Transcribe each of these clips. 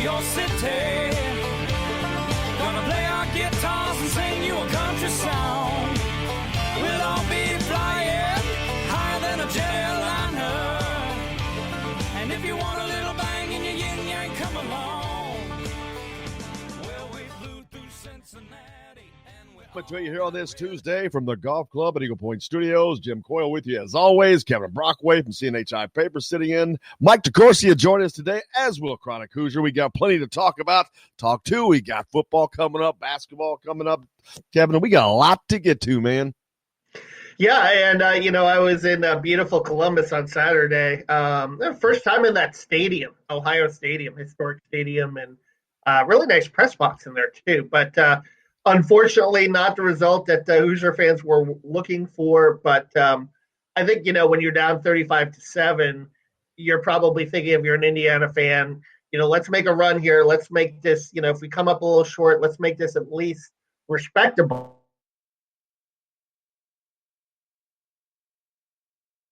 your city. Gonna play our guitars and sing you a country song. We'll all be flying higher than a jetliner. And if you want a little bang in your yin yang, come along. Well, we flew through Cincinnati. To you here on this Tuesday from the Golf Club at Eagle Point Studios. Jim Coyle with you as always. Kevin Brockway from CNHI Paper sitting in. Mike DeCourcia joined us today, as will Chronic Hoosier. We got plenty to talk about. We got football coming up, basketball coming up. Kevin, we got a lot to get to, man. Yeah, and, I was in beautiful Columbus on Saturday. First time in that stadium, Ohio Stadium, historic stadium, and really nice press box in there, too. But unfortunately, not the result that Hoosier fans were looking for. But I think, when you're down 35-7, you're probably thinking, if you're an Indiana fan, let's make a run here. Let's make this, if we come up a little short, let's make this at least respectable.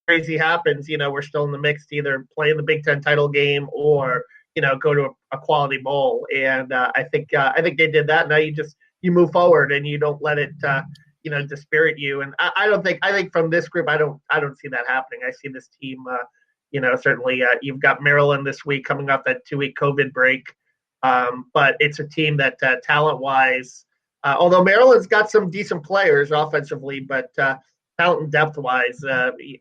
Crazy happens, we're still in the mix to either play in the Big Ten title game or, go to a quality bowl. And I think they did that. Now you move forward and you don't let it, dispirit you. And I think from this group, I don't see that happening. I see this team, certainly you've got Maryland this week coming off that 2-week COVID break. But it's a team that talent wise, although Maryland's got some decent players offensively, but talent and depth wise,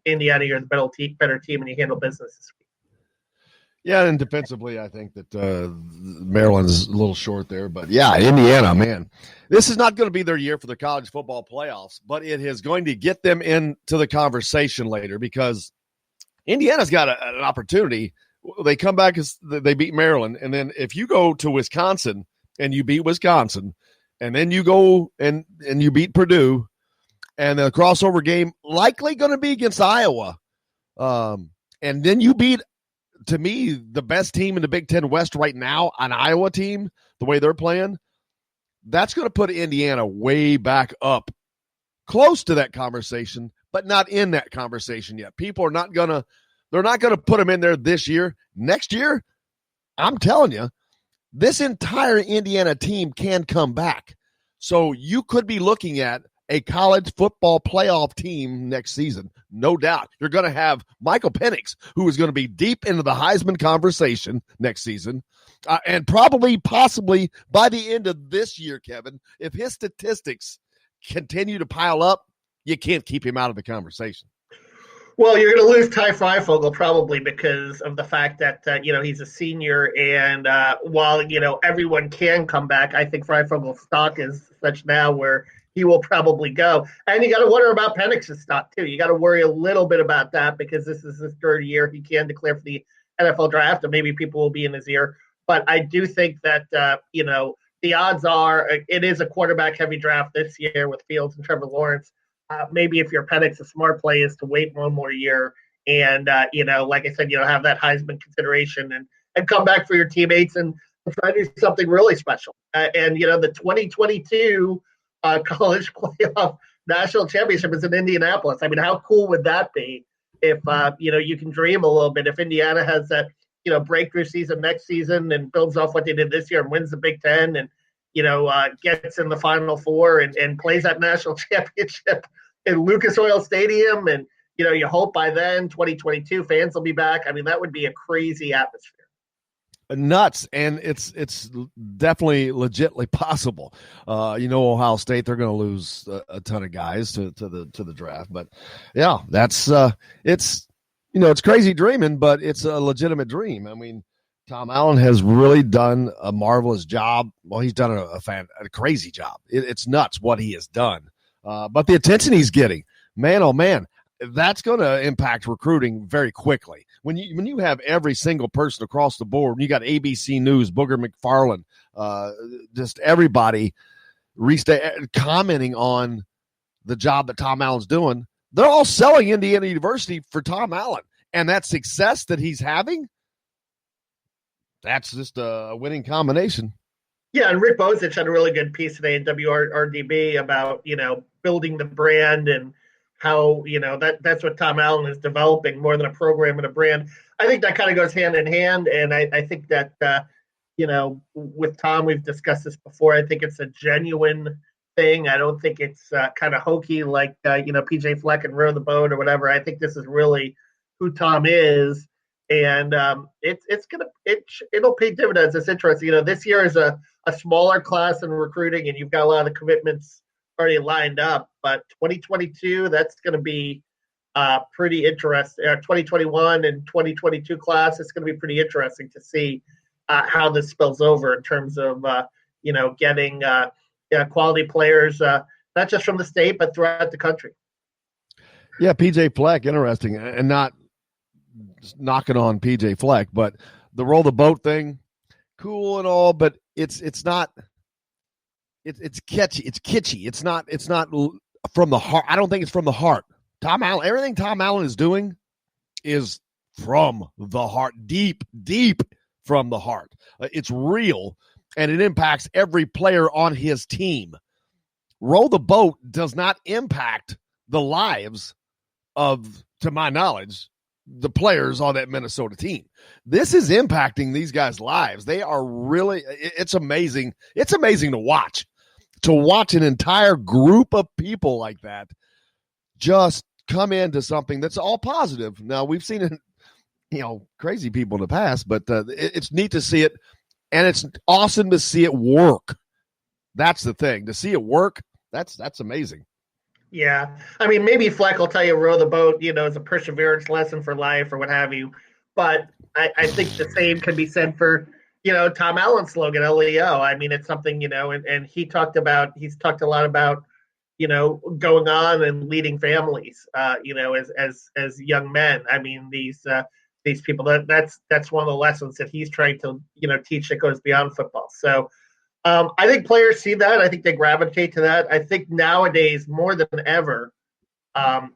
Indiana, you're the better team and you handle business this week. Yeah, and defensively, I think that Maryland's a little short there. But, yeah, Indiana, man, this is not going to be their year for the college football playoffs, but it is going to get them into the conversation later because Indiana's got an opportunity. They come back as they beat Maryland, and then if you go to Wisconsin and you beat Wisconsin, and then you go and you beat Purdue, and the crossover game likely going to be against Iowa, and then you beat – to me, the best team in the Big Ten West right now, an Iowa team, the way they're playing, that's going to put Indiana way back up, close to that conversation, but not in that conversation yet. People are not going to – they're not going to put them in there this year. Next year, I'm telling you, this entire Indiana team can come back. So you could be looking at a college football playoff team next season. No doubt. You're going to have Michael Penix, who is going to be deep into the Heisman conversation next season. And possibly by the end of this year, Kevin, if his statistics continue to pile up, you can't keep him out of the conversation. Well, you're going to lose Ty Freifogel probably because of the fact that, he's a senior. And while, everyone can come back, I think Freifogel's stock is such now where he will probably go. And you got to wonder about Penix's stock, too. You got to worry a little bit about that because this is his third year. He can declare for the NFL draft, and maybe people will be in his ear. But I do think that, the odds are it is a quarterback-heavy draft this year with Fields and Trevor Lawrence. Maybe if you're Penix, a smart play is to wait one more year and, like I said, have that Heisman consideration and come back for your teammates and try to do something really special. And the 2022 college playoff national championship is in Indianapolis. I mean, how cool would that be if, you can dream a little bit. If Indiana has that, breakthrough season next season and builds off what they did this year and wins the Big Ten and, gets in the Final Four and plays that national championship in Lucas Oil Stadium. And, you hope by then, 2022, fans will be back. I mean, that would be a crazy atmosphere. Nuts, and it's definitely legitimately possible. Ohio State, they're going to lose a ton of guys to the draft, but yeah, that's it's crazy dreaming, but it's a legitimate dream. I mean, Tom Allen has really done a marvelous job. Well, he's done a crazy job. It's nuts what he has done, but the attention he's getting, man, oh man, that's going to impact recruiting very quickly. When you have every single person across the board, you got ABC News, Booger McFarland, just everybody commenting on the job that Tom Allen's doing. They're all selling Indiana University for Tom Allen, and that success that he's having, that's just a winning combination. Yeah, and Rick Bozich had a really good piece today in WRDB about building the brand and how, that's what Tom Allen is developing more than a program and a brand. I think that kind of goes hand in hand. And I think that, with Tom, we've discussed this before. I think it's a genuine thing. I don't think it's kind of hokey like PJ Fleck and row the boat or whatever. I think this is really who Tom is, and it'll pay dividends. It's interesting. This year is a smaller class in recruiting, and you've got a lot of the commitments already lined up. But 2022, that's going to be pretty interesting. 2021 and 2022 class, it's going to be pretty interesting to see how this spills over in terms of getting quality players, not just from the state but throughout the country. Yeah, PJ Fleck, interesting, and not knocking on PJ Fleck, but the roll the boat thing, cool and all, but it's not. It's catchy. It's kitschy. It's not from the heart. I don't think it's from the heart. Tom Allen, everything Tom Allen is doing is from the heart, deep from the heart. It's real, and it impacts every player on his team. Roll the boat does not impact the lives of, to my knowledge, the players on that Minnesota team. This is impacting these guys' lives. They are really, it's amazing. It's amazing to watch an entire group of people like that just come into something that's all positive. Now, we've seen it, crazy people in the past, but it's neat to see it, and it's awesome to see it work. That's the thing. To see it work, that's amazing. Yeah. I mean, maybe Fleck will tell you row the boat, as a perseverance lesson for life or what have you. But I think the same can be said for, Tom Allen's slogan, LEO. I mean, it's something, and he's talked a lot about, going on and leading families, as young men. I mean, these people, that's one of the lessons that he's trying to, teach that goes beyond football. So I think players see that. I think they gravitate to that. I think nowadays, more than ever,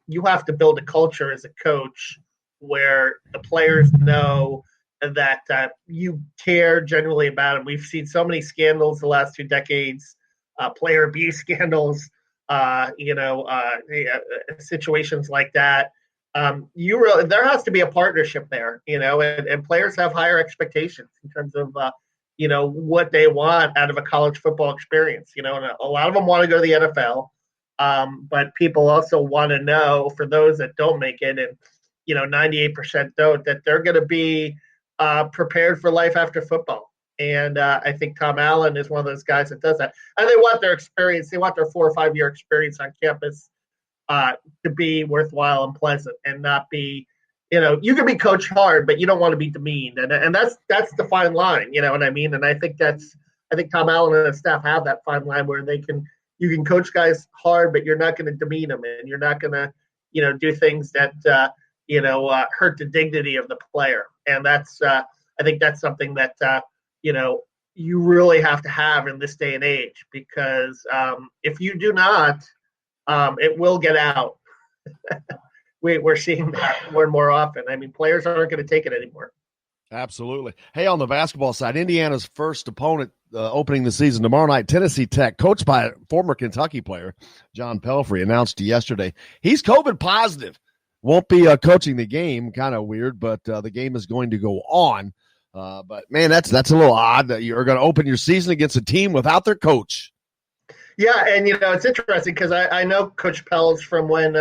you have to build a culture as a coach where the players know that you care genuinely about them. We've seen so many scandals the last 2 decades, player abuse scandals, situations like that. There has to be a partnership there, and players have higher expectations in terms of what they want out of a college football experience, and a lot of them want to go to the NFL. But people also want to know, for those that don't make it, and 98% don't, that they're going to be prepared for life after football. And I think Tom Allen is one of those guys that does that. And they want their experience, they want their 4 or 5 year experience on campus to be worthwhile and pleasant, and not be, you can be coached hard, but you don't want to be demeaned. And that's the fine line, you know what I mean? And I think Tom Allen and his staff have that fine line where you can coach guys hard, but you're not going to demean them, and you're not going to, do things that, hurt the dignity of the player. And I think that's something that, you really have to have in this day and age, because if you do not, it will get out. We're seeing that more and more often. I mean, players aren't going to take it anymore. Absolutely. Hey, on the basketball side, Indiana's first opponent opening the season tomorrow night, Tennessee Tech, coached by a former Kentucky player, John Pelfrey, announced yesterday he's COVID positive. Won't be coaching the game. Kind of weird, but the game is going to go on. But, man, that's a little odd that you're going to open your season against a team without their coach. Yeah, and, it's interesting because I know Coach Pels from when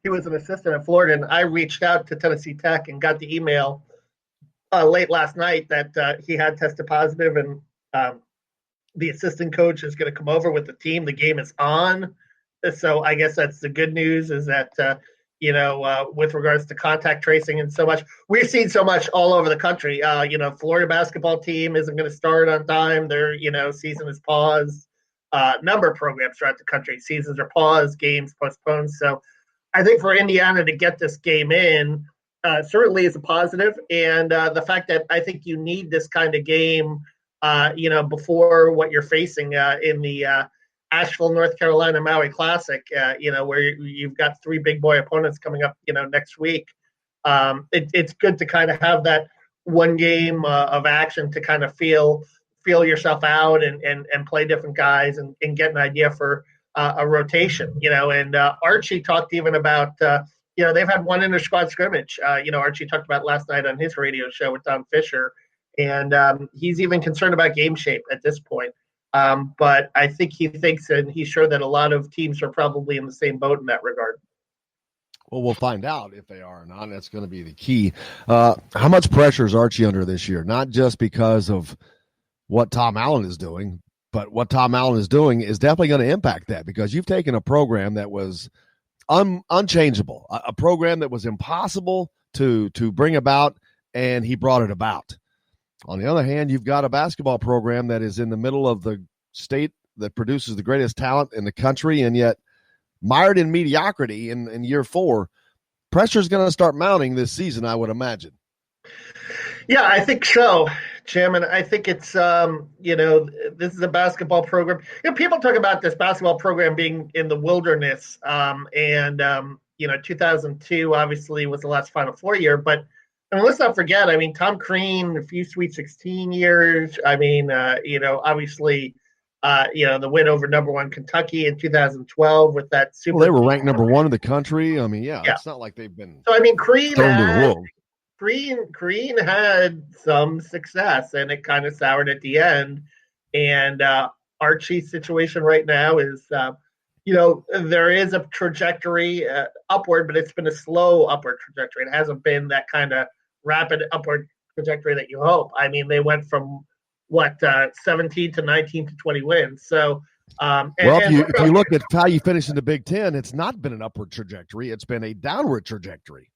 he was an assistant at Florida, and I reached out to Tennessee Tech and got the email late last night that he had tested positive, and the assistant coach is going to come over with the team. The game is on. So I guess that's the good news, is that, with regards to contact tracing and so much, we've seen so much all over the country. Florida basketball team isn't going to start on time. Their, season is paused. Number of programs throughout the country, seasons are paused, games postponed. So I think for Indiana to get this game in certainly is a positive. And the fact that I think you need this kind of game, before what you're facing in the Asheville, North Carolina Maui Classic, where you've got 3 big boy opponents coming up, next week. It's good to kind of have that one game of action to kind of feel yourself out and play different guys and get an idea for a rotation, and Archie talked even about, they've had one inter-squad scrimmage. Archie talked about last night on his radio show with Don Fisher, And he's even concerned about game shape at this point. But I think he thinks, and he's sure that a lot of teams are probably in the same boat in that regard. Well, we'll find out if they are or not. That's going to be the key. How much pressure is Archie under this year? Not just because of what Tom Allen is doing, but what Tom Allen is doing is definitely going to impact that, because you've taken a program that was unchangeable, a program that was impossible to bring about, and he brought it about. On the other hand, you've got a basketball program that is in the middle of the state that produces the greatest talent in the country, and yet mired in mediocrity in year 4. Pressure is going to start mounting this season, I would imagine. Yeah, I think so, Jim. And I think it's, this is a basketball program. People talk about this basketball program being in the wilderness. 2002 obviously was the last Final Four year. But let's not forget, Tom Crean, a few Sweet 16 years. Obviously, the win over number 1 Kentucky in 2012 with that super. Well, they were ranked number 1 in the country. It's not like they've been. So Crean thrown to the world. Crean had some success, and it kind of soured at the end. And Archie's situation right now is, there is a trajectory upward, but it's been a slow upward trajectory. It hasn't been that kind of rapid upward trajectory that you hope. They went from 17 to 19 to 20 wins. So, if you look at how you finish in the Big Ten, it's not been an upward trajectory. It's been a downward trajectory.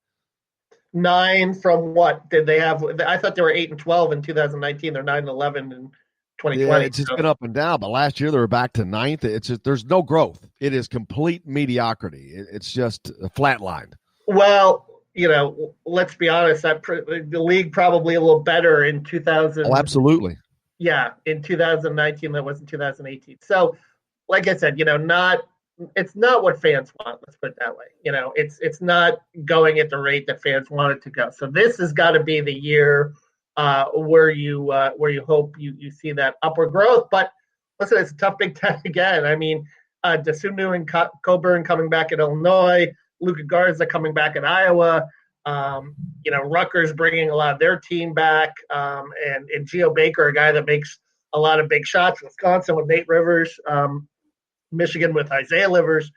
9 from what did they have? I thought they were 8-12 in 2019. They're 9-11 in 2020. Yeah, it's just been up and down. But last year they were back to 9th. It's just, there's no growth. It is complete mediocrity. It's just a flat line. Well, let's be honest. The league probably a little better in 2000. Oh, absolutely. Yeah, in 2019 than it was in 2018. So, like I said, it's not what fans want. Let's put it that way. It's not going at the rate that fans want it to go. So this has got to be the year where you hope you see that upward growth. But listen, it's a tough Big Ten again. Desunu and Coburn coming back at Illinois, Luka Garza coming back at Iowa. Rutgers bringing a lot of their team back, and Geo Baker, a guy that makes a lot of big shots. Wisconsin with Nate Rivers. Michigan with Isaiah Livers,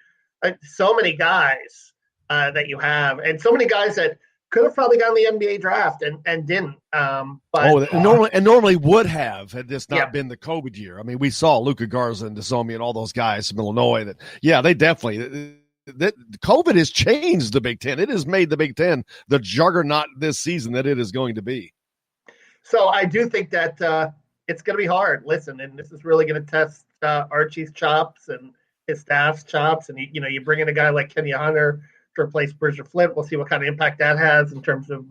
so many guys that you have, and so many guys that could have probably gotten the NBA draft and didn't. Normally would have had this not been the COVID year. We saw Luka Garza and Desomi and all those guys from Illinois. They definitely. That COVID has changed the Big Ten. It has made the Big Ten the juggernaut this season that it is going to be. So I do think that it's going to be hard. Listen, and this is really going to test Archie's chops and his staff's chops. And, you bring in a guy like Kenya Hunter to replace Bridger Flint. We'll see what kind of impact that has in terms of,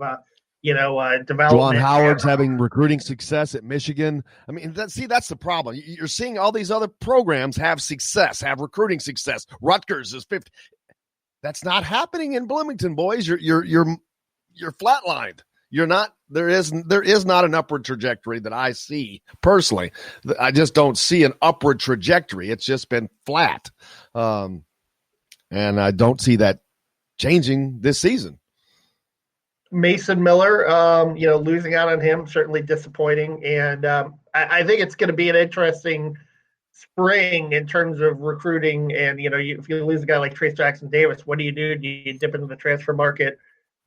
development. Juwan Howard's having recruiting success at Michigan. That's the problem. You're seeing all these other programs have success, have recruiting success. Rutgers is 5th. That's not happening in Bloomington, boys. You're flatlined. You're not. There is not an upward trajectory that I see personally. I just don't see an upward trajectory. It's just been flat, and I don't see that changing this season. Mason Miller, losing out on him, certainly disappointing, and I think it's going to be an interesting spring in terms of recruiting. And if you lose a guy like Trace Jackson Davis, what do you do? Do you dip into the transfer market?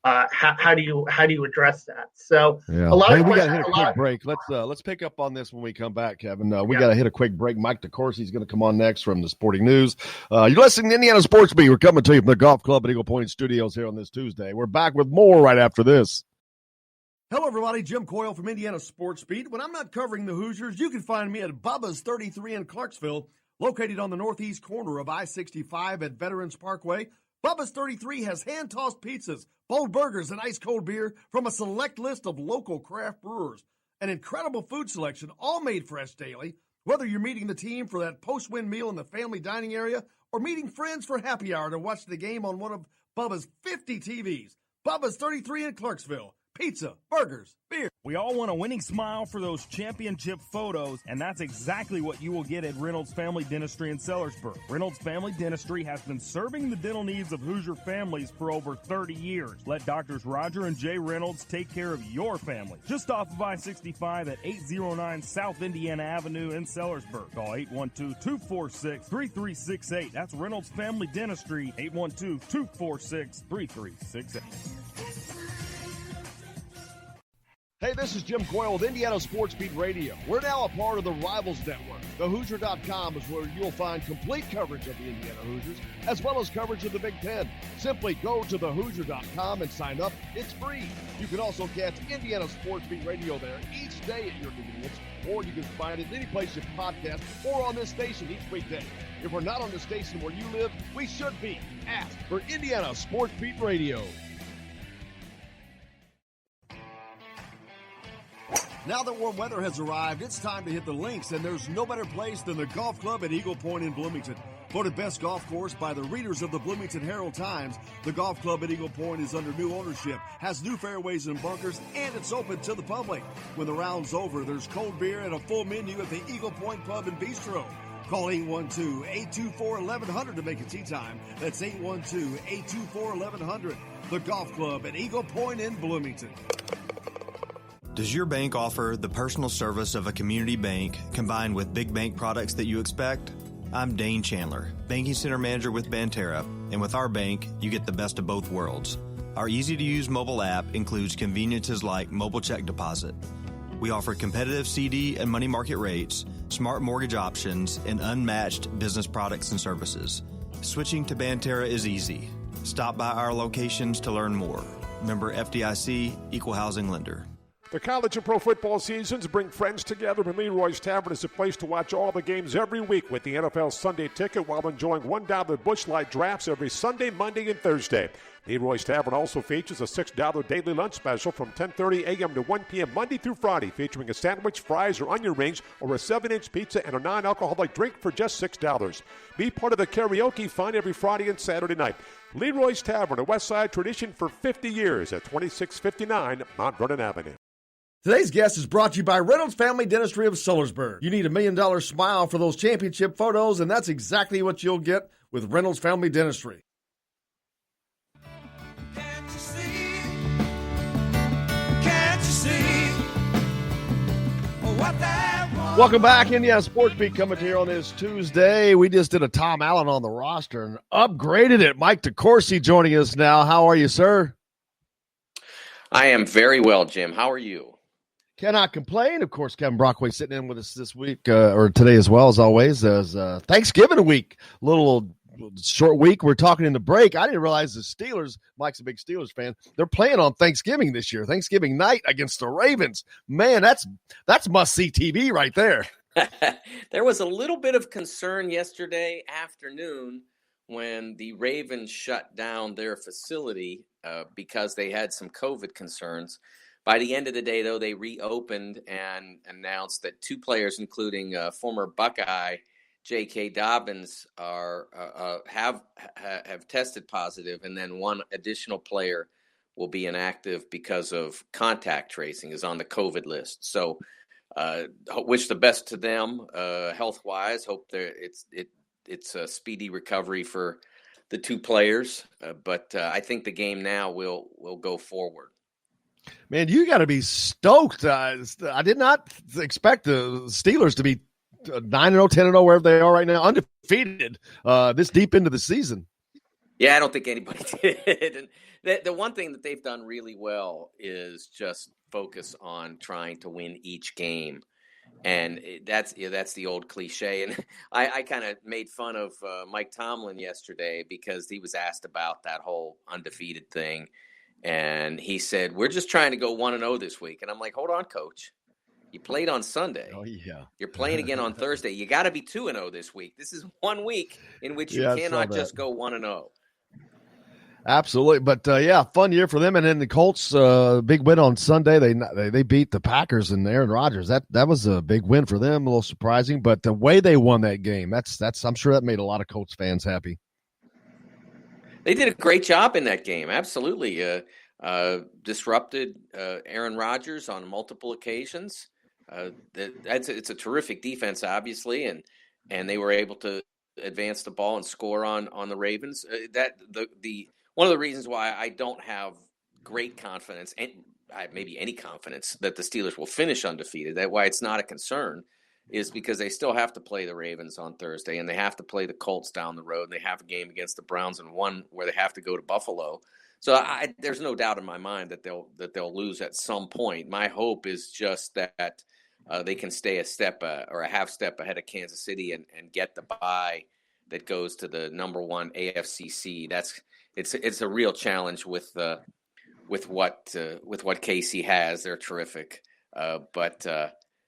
How do you address that? So we got to hit a quick break. Let's pick up on this when we come back, Kevin. We got to hit a quick break. Mike DeCourcy is going to come on next from the Sporting News. You're listening to Indiana Sports Beat. We're coming to you from the Golf Club at Eagle Point Studios here on this Tuesday. We're back with more right after this. Hello, everybody. Jim Coyle from Indiana Sports Beat. When I'm not covering the Hoosiers, you can find me at Bubba's 33 in Clarksville, located on the northeast corner of I-65 at Veterans Parkway. Bubba's 33 has hand-tossed pizzas, bold burgers, and ice-cold beer from a select list of local craft brewers. An incredible food selection, all made fresh daily. Whether you're meeting the team for that post-win meal in the family dining area or meeting friends for happy hour to watch the game on one of Bubba's 50 TVs. Bubba's 33 in Clarksville. pizza, burgers, beer. We all want a winning smile for those championship photos, and that's exactly what you will get at Reynolds Family Dentistry in Sellersburg. Reynolds Family Dentistry has been serving the dental needs of Hoosier families for over 30 years. Let Doctors Roger and Jay Reynolds take care of your family. Just off of I-65 at 809 South Indiana Avenue in Sellersburg. Call 812-246-3368. That's Reynolds Family Dentistry, 812-246-3368. Hey, this is Jim Coyle with Indiana Sports Beat Radio. We're now a part of the Rivals Network. TheHoosier.com is where you'll find complete coverage of the Indiana Hoosiers, as well as coverage of the Big Ten. Simply go to TheHoosier.com and sign up. It's free. You can also catch Indiana Sports Beat Radio there each day at your convenience, or you can find it any place you podcast or on this station each weekday. If we're not on the station where you live, we should be. Ask for Indiana Sports Beat Radio. Now that warm weather has arrived, it's time to hit the links, and there's no better place than the golf club at Eagle Point in Bloomington. Voted best golf course by the readers of the Bloomington Herald-Times, the golf club at Eagle Point is under new ownership, has new fairways and bunkers, and it's open to the public. When the round's over, there's cold beer and a full menu at the Eagle Point Pub and Bistro. Call 812-824-1100 to make a tee time. That's 812-824-1100. The golf club at Eagle Point in Bloomington. Does your bank offer the personal service of a community bank combined with big bank products that you expect? I'm Dane Chandler, Banking Center Manager with Banterra, and with our bank, you get the best of both worlds. Our easy-to-use mobile app includes conveniences like mobile check deposit. We offer competitive CD and money market rates, smart mortgage options, and unmatched business products and services. Switching to Banterra is easy. Stop by our locations to learn more. Member FDIC, Equal Housing Lender. The college and pro football seasons bring friends together, and Leroy's Tavern is a place to watch all the games every week with the NFL Sunday Ticket while enjoying $1 Busch Light drafts every Sunday, Monday, and Thursday. Leroy's Tavern also features a $6 daily lunch special from 10:30 a.m. to 1 p.m. Monday through Friday, featuring a sandwich, fries, or onion rings, or a 7-inch pizza and a non-alcoholic drink for just $6. Be part of the karaoke fun every Friday and Saturday night. Leroy's Tavern, a West Side tradition for 50 years at 2659 Mount Vernon Avenue. Today's guest is brought to you by Reynolds Family Dentistry of Sellersburg. You need $1 million smile for those championship photos, and that's exactly what you'll get with Reynolds Family Dentistry. Can't you see? Can't you see what that was? Welcome back, Indiana Sports Beat coming to you on this Tuesday. We just did a Tom Allen on the roster and upgraded it. Mike DeCourcy joining us now. How are you, sir? I am very well, Jim. How are you? Cannot complain. Of course, Kevin Brockway sitting in with us this week, or today as well, as always, as Thanksgiving week. Little short week. We're talking in the break. I didn't realize the Steelers, Mike's a big Steelers fan, they're playing on Thanksgiving this year, Thanksgiving night against the Ravens. Man, that's must-see TV right there. There was a little bit of concern yesterday afternoon when the Ravens shut down their facility because they had some COVID concerns. By the end of the day, though, they reopened and announced that 2 players, including former Buckeye J.K. Dobbins, have tested positive, and then 1 additional player will be inactive because of contact tracing, is on the COVID list. So, wish the best to them health-wise. Hope it's a speedy recovery for the 2 players, but I think the game now will go forward. Man, you got to be stoked. I did not expect the Steelers to be 9-0, 10-0, wherever they are right now, undefeated this deep into the season. Yeah, I don't think anybody did. And the one thing that they've done really well is just focus on trying to win each game. And that's the old cliche. And I kind of made fun of Mike Tomlin yesterday because he was asked about that whole undefeated thing. And he said, we're just trying to go 1-0 this week. And I'm like, hold on, coach. You played on Sunday. Oh, yeah. You're playing again on Thursday. You got to be 2-0 this week. This is 1 week in which you cannot just go 1-0. Absolutely. But, fun year for them. And then the Colts, big win on Sunday. They beat the Packers and Aaron Rodgers. That was a big win for them, a little surprising. But the way they won that game, that's I'm sure that made a lot of Colts fans happy. They did a great job in that game. Absolutely. disrupted Aaron Rodgers on multiple occasions. It's a terrific defense, obviously, and they were able to advance the ball and score on the Ravens. One of the reasons why I don't have great confidence, and maybe any confidence, that the Steelers will finish undefeated, that why it's not a concern, is because they still have to play the Ravens on Thursday, and they have to play the Colts down the road, and they have a game against the Browns and one where they have to go to Buffalo. So there's no doubt in my mind that they'll lose at some point. My hope is just that they can stay a step or a half step ahead of Kansas City and get the bye that goes to the number one AFC seed. It's a real challenge with what KC has. They're terrific, but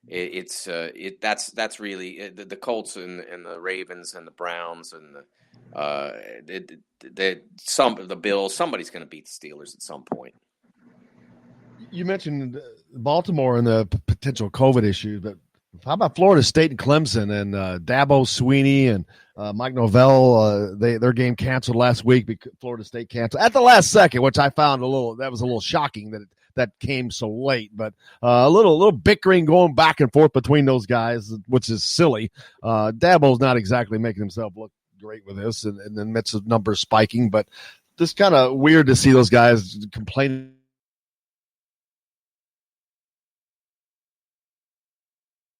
that's really the Colts and the Ravens and the Browns and the Bills. Somebody's going to beat the Steelers at some point. You mentioned Baltimore and the potential COVID issue, but how about Florida State and Clemson and Dabo Swinney and Mike Norvell? Their game canceled last week because Florida State canceled at the last second, which I found that was a little shocking that came so late. But a little bickering going back and forth between those guys, which is silly. Dabo's not exactly making himself look great with this, and in the midst of numbers spiking, but just kind of weird to see those guys complaining.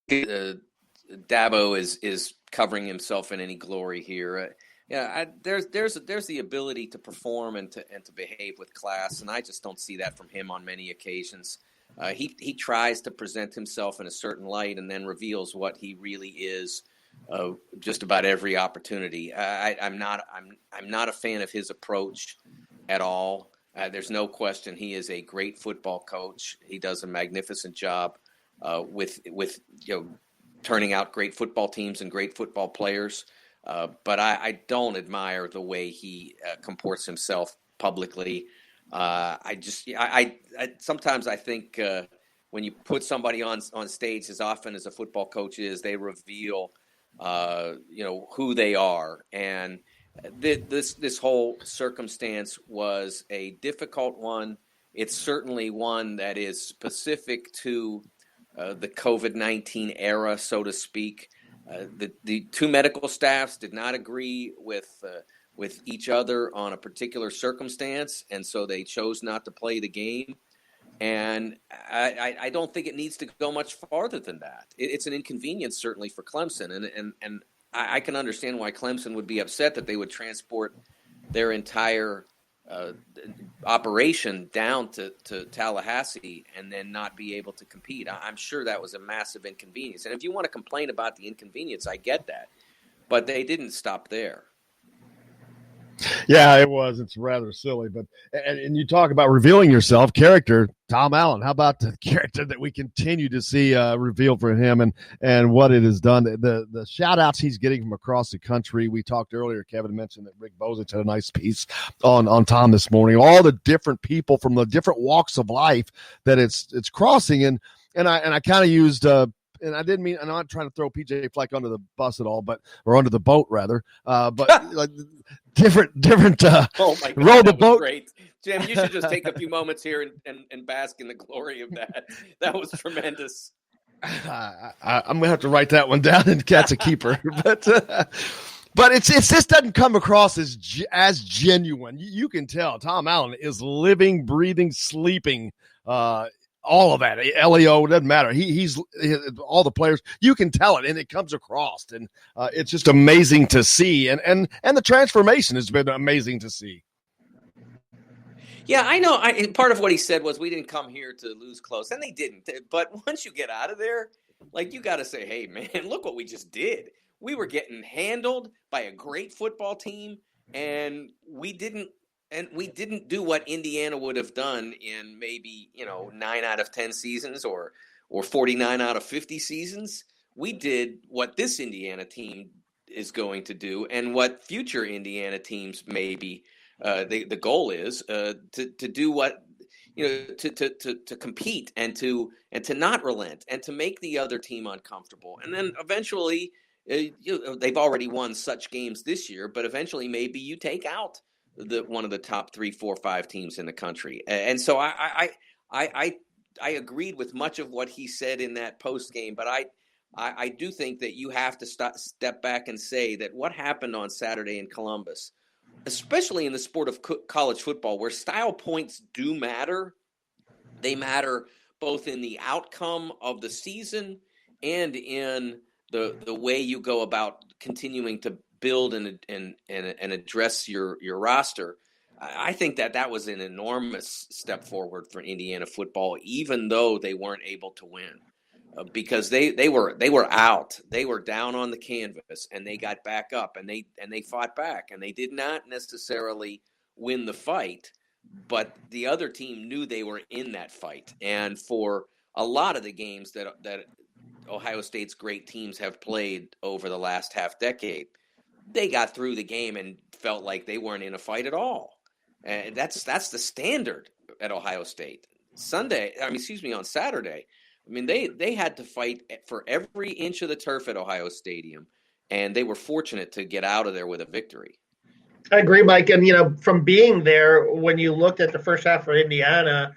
Dabo is covering himself in any glory here. There's the ability to perform and to behave with class, and I just don't see that from him on many occasions. He tries to present himself in a certain light and then reveals what he really is just about every opportunity. I'm not a fan of his approach at all. There's no question he is a great football coach. He does a magnificent job with turning out great football teams and great football players. But I don't admire the way he comports himself publicly. Sometimes I think when you put somebody on stage as often as a football coach is, they reveal who they are. And this whole circumstance was a difficult one. It's certainly one that is specific to the COVID-19 era, so to speak. The two medical staffs did not agree with each other on a particular circumstance, and so they chose not to play the game. And I don't think it needs to go much farther than that. It's an inconvenience, certainly, for Clemson, and I can understand why Clemson would be upset that they would transport their entire operation down to Tallahassee and then not be able to compete. I'm sure that was a massive inconvenience. And if you want to complain about the inconvenience, I get that. But they didn't stop there. Yeah, it was. It's rather silly. But and you talk about revealing yourself, character, Tom Allen. How about the character that we continue to see revealed for him and what it has done? The shout outs he's getting from across the country. We talked earlier, Kevin mentioned that Rick Bozich had a nice piece on Tom this morning. All the different people from the different walks of life that it's crossing. And I kind of used and I didn't mean, I'm not trying to throw PJ Fleck under the bus at all, or under the boat rather. But like different. Oh my God, row the boat. Great, Jim. You should just take a few moments here and bask in the glory of that. That was tremendous. I'm gonna have to write that one down and catch a keeper, but it's this doesn't come across as genuine. You can tell Tom Allen is living, breathing, sleeping. All of that, LEO, doesn't matter. He's all the players. You can tell it, and it comes across, and it's just amazing to see. And the transformation has been amazing to see. Yeah, I know. Part of what he said was we didn't come here to lose close, and they didn't. But once you get out of there, like you got to say, hey, man, look what we just did. We were getting handled by a great football team, and we didn't do what Indiana would have done in maybe 9 out of 10 seasons or 49 out of 50 seasons. We did what this Indiana team is going to do, and what future Indiana teams maybe. The goal is to do what to compete and to not relent and to make the other team uncomfortable, and then eventually they've already won such games this year, but eventually maybe you take out one of the top 3, 4, 5 teams in the country. And so I agreed with much of what he said in that post game, but I do think that you have to step back and say that what happened on Saturday in Columbus, especially in the sport of college football, where style points do matter, they matter both in the outcome of the season and in the way you go about continuing to build and address your roster. I think that was an enormous step forward for Indiana football, even though they weren't able to win, because they were out, they were down on the canvas, and they got back up and they fought back, and they did not necessarily win the fight, but the other team knew they were in that fight. And for a lot of the games that Ohio State's great teams have played over the last half decade, they got through the game and felt like they weren't in a fight at all. And that's the standard at Ohio State. On Saturday, I mean, they had to fight for every inch of the turf at Ohio Stadium, and they were fortunate to get out of there with a victory. I agree, Mike. And, from being there, when you looked at the first half for Indiana,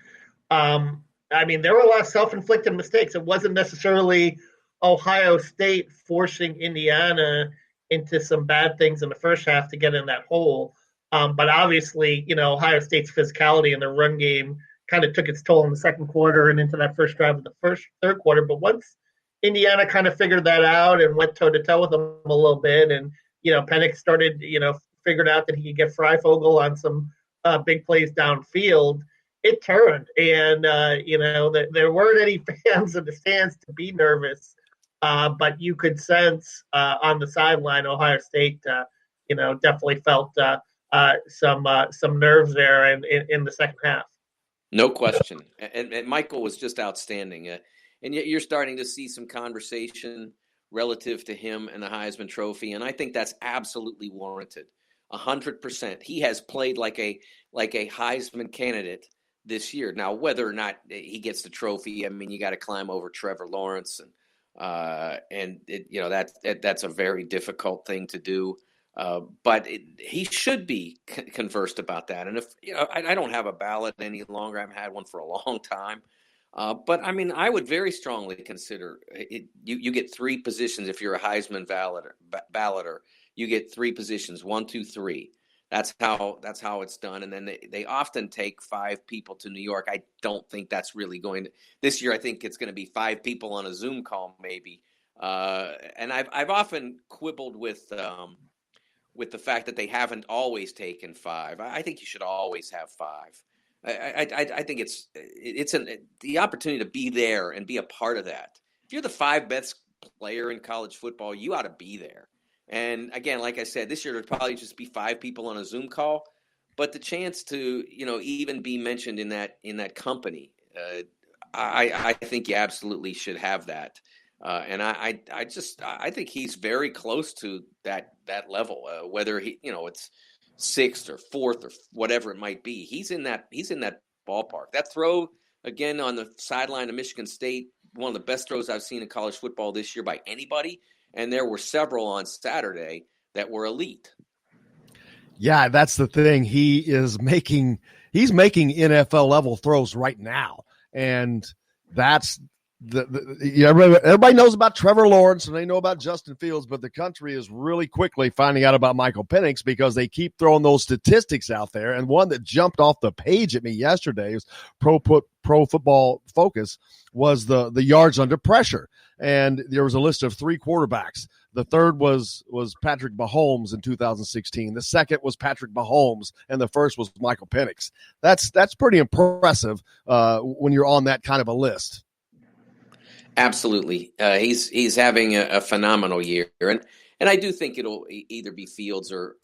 there were a lot of self-inflicted mistakes. It wasn't necessarily Ohio State forcing Indiana into some bad things in the first half to get in that hole. But obviously, Ohio State's physicality in the run game kind of took its toll in the second quarter and into that first drive of the third quarter. But once Indiana kind of figured that out and went toe-to-toe with them a little bit, and, Penix started, figured out that he could get Freifogel on some big plays downfield, it turned. And, there weren't any fans in the stands to be nervous, but you could sense on the sideline Ohio State, definitely felt some nerves there in the second half. No question. And Michael was just outstanding. And yet you're starting to see some conversation relative to him and the Heisman Trophy, and I think that's absolutely warranted. 100%. He has played like a Heisman candidate this year. Now, whether or not he gets the trophy, you got to climb over Trevor Lawrence, and that's a very difficult thing to do. But he should be conversed about that. And if I don't have a ballot any longer, I haven't had one for a long time. But I would very strongly consider it. You get 3 positions if you're a Heisman balloter. You get 3 positions, 1, 2, 3. That's how it's done. And then they often take 5 people to New York. I don't think that's really going to this year. I think it's going to be 5 people on a Zoom call, maybe. And I've often quibbled with the fact that they haven't always taken 5. I think you should always have 5. I think it's the opportunity to be there and be a part of that. If you're the 5 best player in college football, you ought to be there. And again, like I said, this year there'd probably just be 5 people on a Zoom call, but the chance to even be mentioned in that company, I think you absolutely should have that. And I think he's very close to that level. Whether it's 6th or 4th or whatever it might be, he's in that ballpark. That throw again on the sideline of Michigan State, one of the best throws I've seen in college football this year by anybody. And there were several on Saturday that were elite. Yeah, that's the thing. He's making NFL level throws right now, and that's everybody knows about Trevor Lawrence and they know about Justin Fields, but the country is really quickly finding out about Michael Penix because they keep throwing those statistics out there. And one that jumped off the page at me yesterday was Pro Football Focus was the yards under pressure. And there was a list of 3 quarterbacks. The third was Patrick Mahomes in 2016. The second was Patrick Mahomes, and the first was Michael Penix. That's pretty impressive when you're on that kind of a list. Absolutely. He's having a phenomenal year. And I do think it'll either be Fields or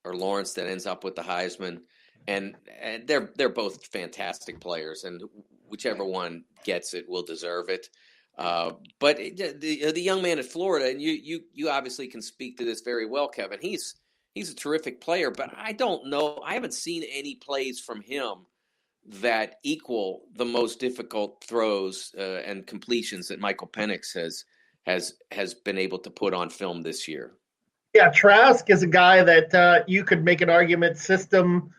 Lawrence that ends up with the Heisman. And they're both fantastic players, and whichever one gets it will deserve it. But the young man at Florida, and you obviously can speak to this very well, Kevin. He's a terrific player, but I don't know. I haven't seen any plays from him that equal the most difficult throws and completions that Michael Penix has been able to put on film this year. Yeah, Trask is a guy that you could make an argument system.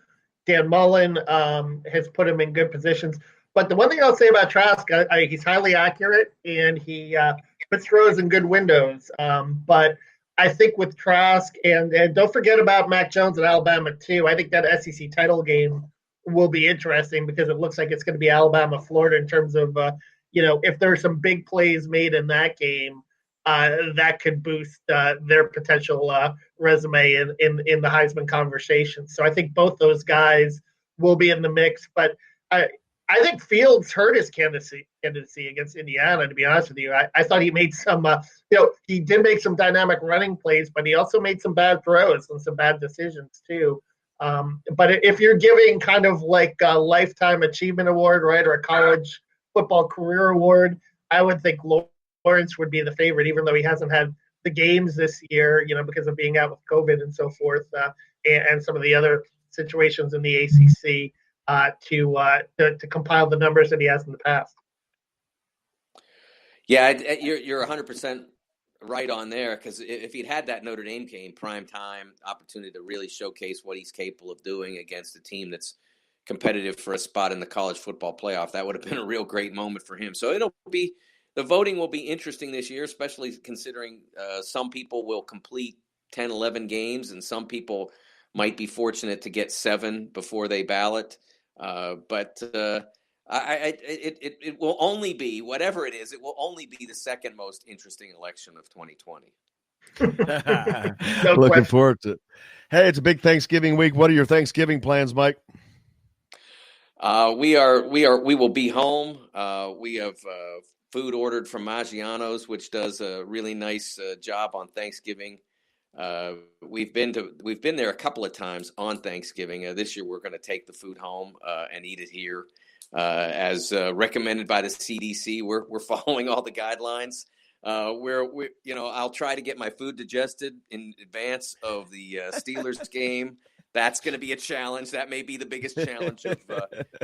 Dan Mullen has put him in good positions. But the one thing I'll say about Trask, he's highly accurate and he puts throws in good windows. But I think with Trask, and don't forget about Mac Jones at Alabama too. I think that SEC title game will be interesting because it looks like it's going to be Alabama, Florida in terms of, if there are some big plays made in that game, that could boost their potential resume in the Heisman conversation. So I think both those guys will be in the mix. But I think Fields hurt his candidacy against Indiana, to be honest with you. I thought he made some, he did make some dynamic running plays, but he also made some bad throws and some bad decisions too. But if you're giving kind of like a lifetime achievement award, right, or a college football career award, I would think Lawrence would be the favorite, even though he hasn't had the games this year, because of being out with COVID and so forth, and some of the other situations in the ACC to compile the numbers that he has in the past. Yeah, you're 100% right on there, because if he'd had that Notre Dame game, prime time opportunity to really showcase what he's capable of doing against a team that's competitive for a spot in the college football playoff, that would have been a real great moment for him. So the voting will be interesting this year, especially considering some people will complete 10, 11 games, and some people might be fortunate to get 7 before they ballot. But it will only be, whatever it is, it will only be the second most interesting election of 2020. Looking forward to it. Hey, it's a big Thanksgiving week. What are your Thanksgiving plans, Mike? We will be home. We have food ordered from Maggiano's, which does a really nice job on Thanksgiving. We've been there a couple of times on Thanksgiving. This year, we're going to take the food home and eat it here, as recommended by the CDC. We're following all the guidelines. I'll try to get my food digested in advance of the Steelers game. That's going to be a challenge. That may be the biggest challenge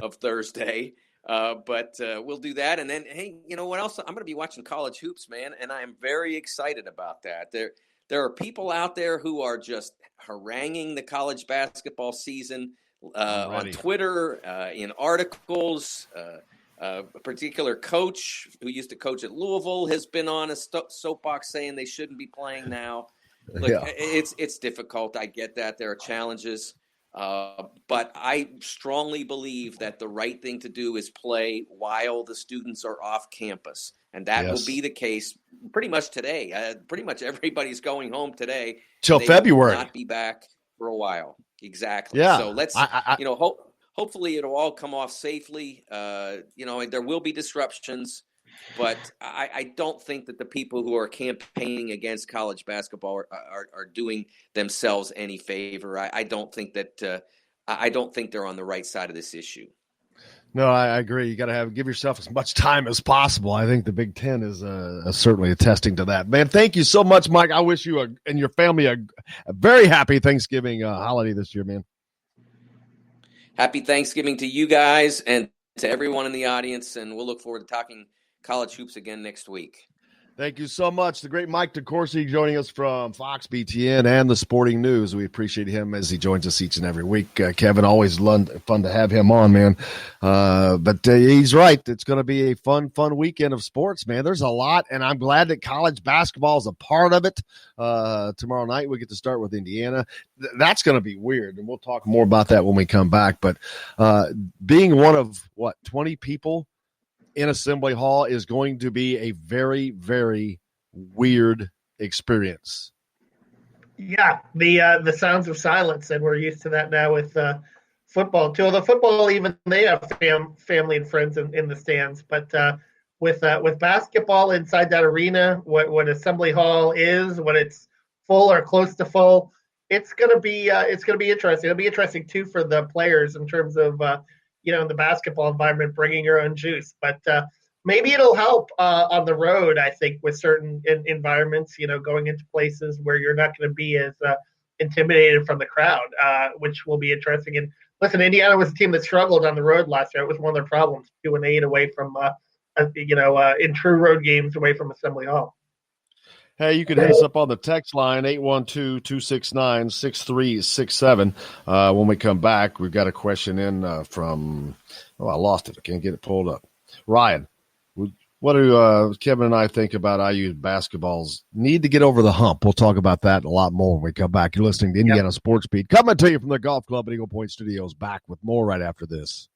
of Thursday. But we'll do that. And then, hey, you know what else? I'm going to be watching college hoops, man, and I am very excited about that. There are people out there who are just haranguing the college basketball season on Twitter, in articles. A particular coach who used to coach at Louisville has been on a soapbox saying they shouldn't be playing now. Look, it's difficult. I get that. There are challenges. But I strongly believe that the right thing to do is play while the students are off campus. And that will be the case pretty much today. Pretty much everybody's going home today. Till February. Will not be back for a while. Exactly. Yeah. So let's, hopefully it'll all come off safely. There will be disruptions. But I don't think that the people who are campaigning against college basketball are doing themselves any favor. I don't think that I don't think they're on the right side of this issue. No, I agree. You got to give yourself as much time as possible. I think the Big Ten is certainly attesting to that. Man, thank you so much, Mike. I wish you and your family a very happy Thanksgiving holiday this year, man. Happy Thanksgiving to you guys and to everyone in the audience, and we'll look forward to talking college hoops again next week. Thank you so much. The great Mike DeCourcy joining us from Fox BTN and the Sporting News. We appreciate him as he joins us each and every week. Kevin, always fun to have him on, man. But he's right. It's going to be a fun weekend of sports, man. There's a lot, and I'm glad that college basketball is a part of it. Tomorrow night we get to start with Indiana. That's going to be weird, and we'll talk more about that when we come back. But being one of, 20 people in Assembly Hall is going to be a very, very weird experience. Yeah, the sounds of silence, and we're used to that now with football too. Although football, even they have family and friends in the stands, but with basketball inside that arena, what Assembly Hall is, when it's full or close to full, it's gonna be interesting. It'll be interesting too for the players in terms of in the basketball environment, bringing your own juice. But maybe it'll help on the road, I think, with certain environments, going into places where you're not going to be as intimidated from the crowd, which will be interesting. And listen, Indiana was a team that struggled on the road last year. It was one of their problems, 2-8 away from, in true road games away from Assembly Hall. Hey, you can hit us up on the text line, 812-269-6367. When we come back, we've got a question in from – I lost it. I can't get it pulled up. Ryan, what do Kevin and I think about IU basketball's need to get over the hump? We'll talk about that a lot more when we come back. You're listening to Indiana Sports Beat. Coming to you from the Golf Club at Eagle Point Studios. Back with more right after this.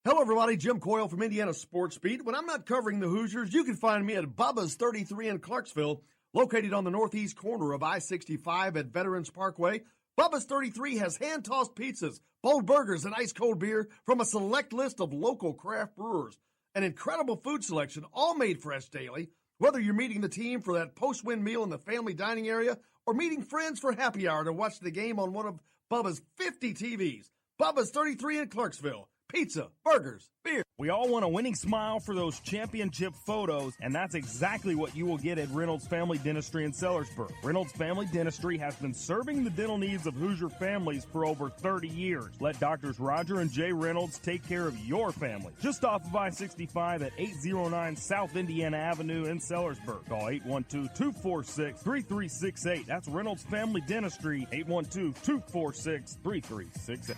Hello, everybody. Jim Coyle from Indiana Sports Beat. When I'm not covering the Hoosiers, you can find me at Bubba's 33 in Clarksville, located on the northeast corner of I-65 at Veterans Parkway. Bubba's 33 has hand-tossed pizzas, bold burgers, and ice-cold beer from a select list of local craft brewers. An incredible food selection, all made fresh daily. Whether you're meeting the team for that post-win meal in the family dining area or meeting friends for happy hour to watch the game on one of Bubba's 50 TVs. Bubba's 33 in Clarksville. Pizza, burgers, beer. We all want a winning smile for those championship photos, and that's exactly what you will get at Reynolds Family Dentistry in Sellersburg. Reynolds Family Dentistry has been serving the dental needs of Hoosier families for over 30 years. Let Doctors Roger and Jay Reynolds take care of your family. Just off of I-65 at 809 South Indiana Avenue in Sellersburg. Call 812-246-3368. That's Reynolds Family Dentistry, 812-246-3368.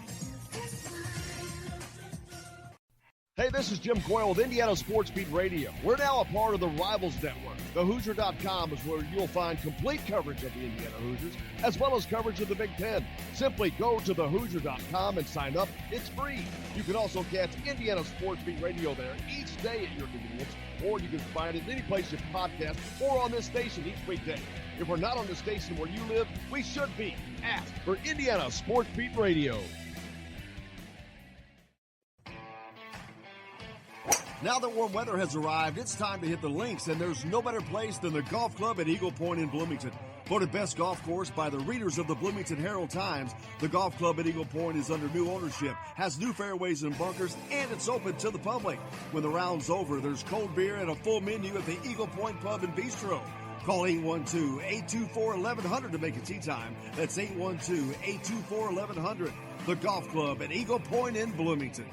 Hey, this is Jim Coyle with Indiana Sports Beat Radio. We're now a part of the Rivals Network. TheHoosier.com is where you'll find complete coverage of the Indiana Hoosiers, as well as coverage of the Big Ten. Simply go to TheHoosier.com and sign up. It's free. You can also catch Indiana Sports Beat Radio there each day at your convenience, or you can find it any place you podcast or on this station each weekday. If we're not on the station where you live, we should be. Ask for Indiana Sports Beat Radio. Now that warm weather has arrived, it's time to hit the links, and there's no better place than the Golf Club at Eagle Point in Bloomington. Voted best golf course by the readers of the Bloomington Herald-Times, the Golf Club at Eagle Point is under new ownership, has new fairways and bunkers, and it's open to the public. When the round's over, there's cold beer and a full menu at the Eagle Point Pub and Bistro. Call 812-824-1100 to make a tee time. That's 812-824-1100. The Golf Club at Eagle Point in Bloomington.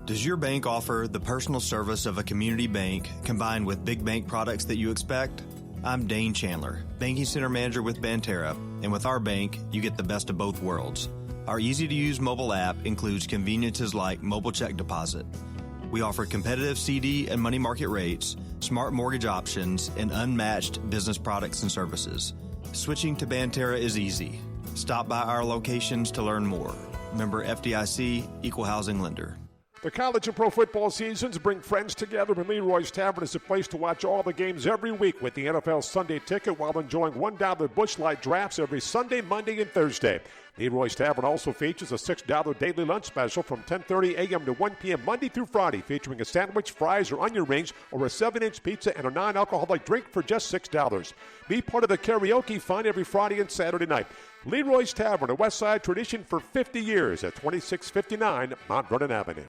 Does your bank offer the personal service of a community bank combined with big bank products that you expect? I'm Dane Chandler, Banking Center Manager with Banterra, and with our bank, you get the best of both worlds. Our easy-to-use mobile app includes conveniences like mobile check deposit. We offer competitive CD and money market rates, smart mortgage options, and unmatched business products and services. Switching to Banterra is easy. Stop by our locations to learn more. Member FDIC, Equal Housing Lender. The college and pro football seasons bring friends together, and Leroy's Tavern is a place to watch all the games every week with the NFL Sunday Ticket while enjoying $1 Busch Light drafts every Sunday, Monday, and Thursday. Leroy's Tavern also features a $6 daily lunch special from 10:30 a.m. to 1 p.m. Monday through Friday, featuring a sandwich, fries, or onion rings, or a 7-inch pizza and a non-alcoholic drink for just $6. Be part of the karaoke fun every Friday and Saturday night. Leroy's Tavern, a West Side tradition for 50 years at 2659 Mount Vernon Avenue.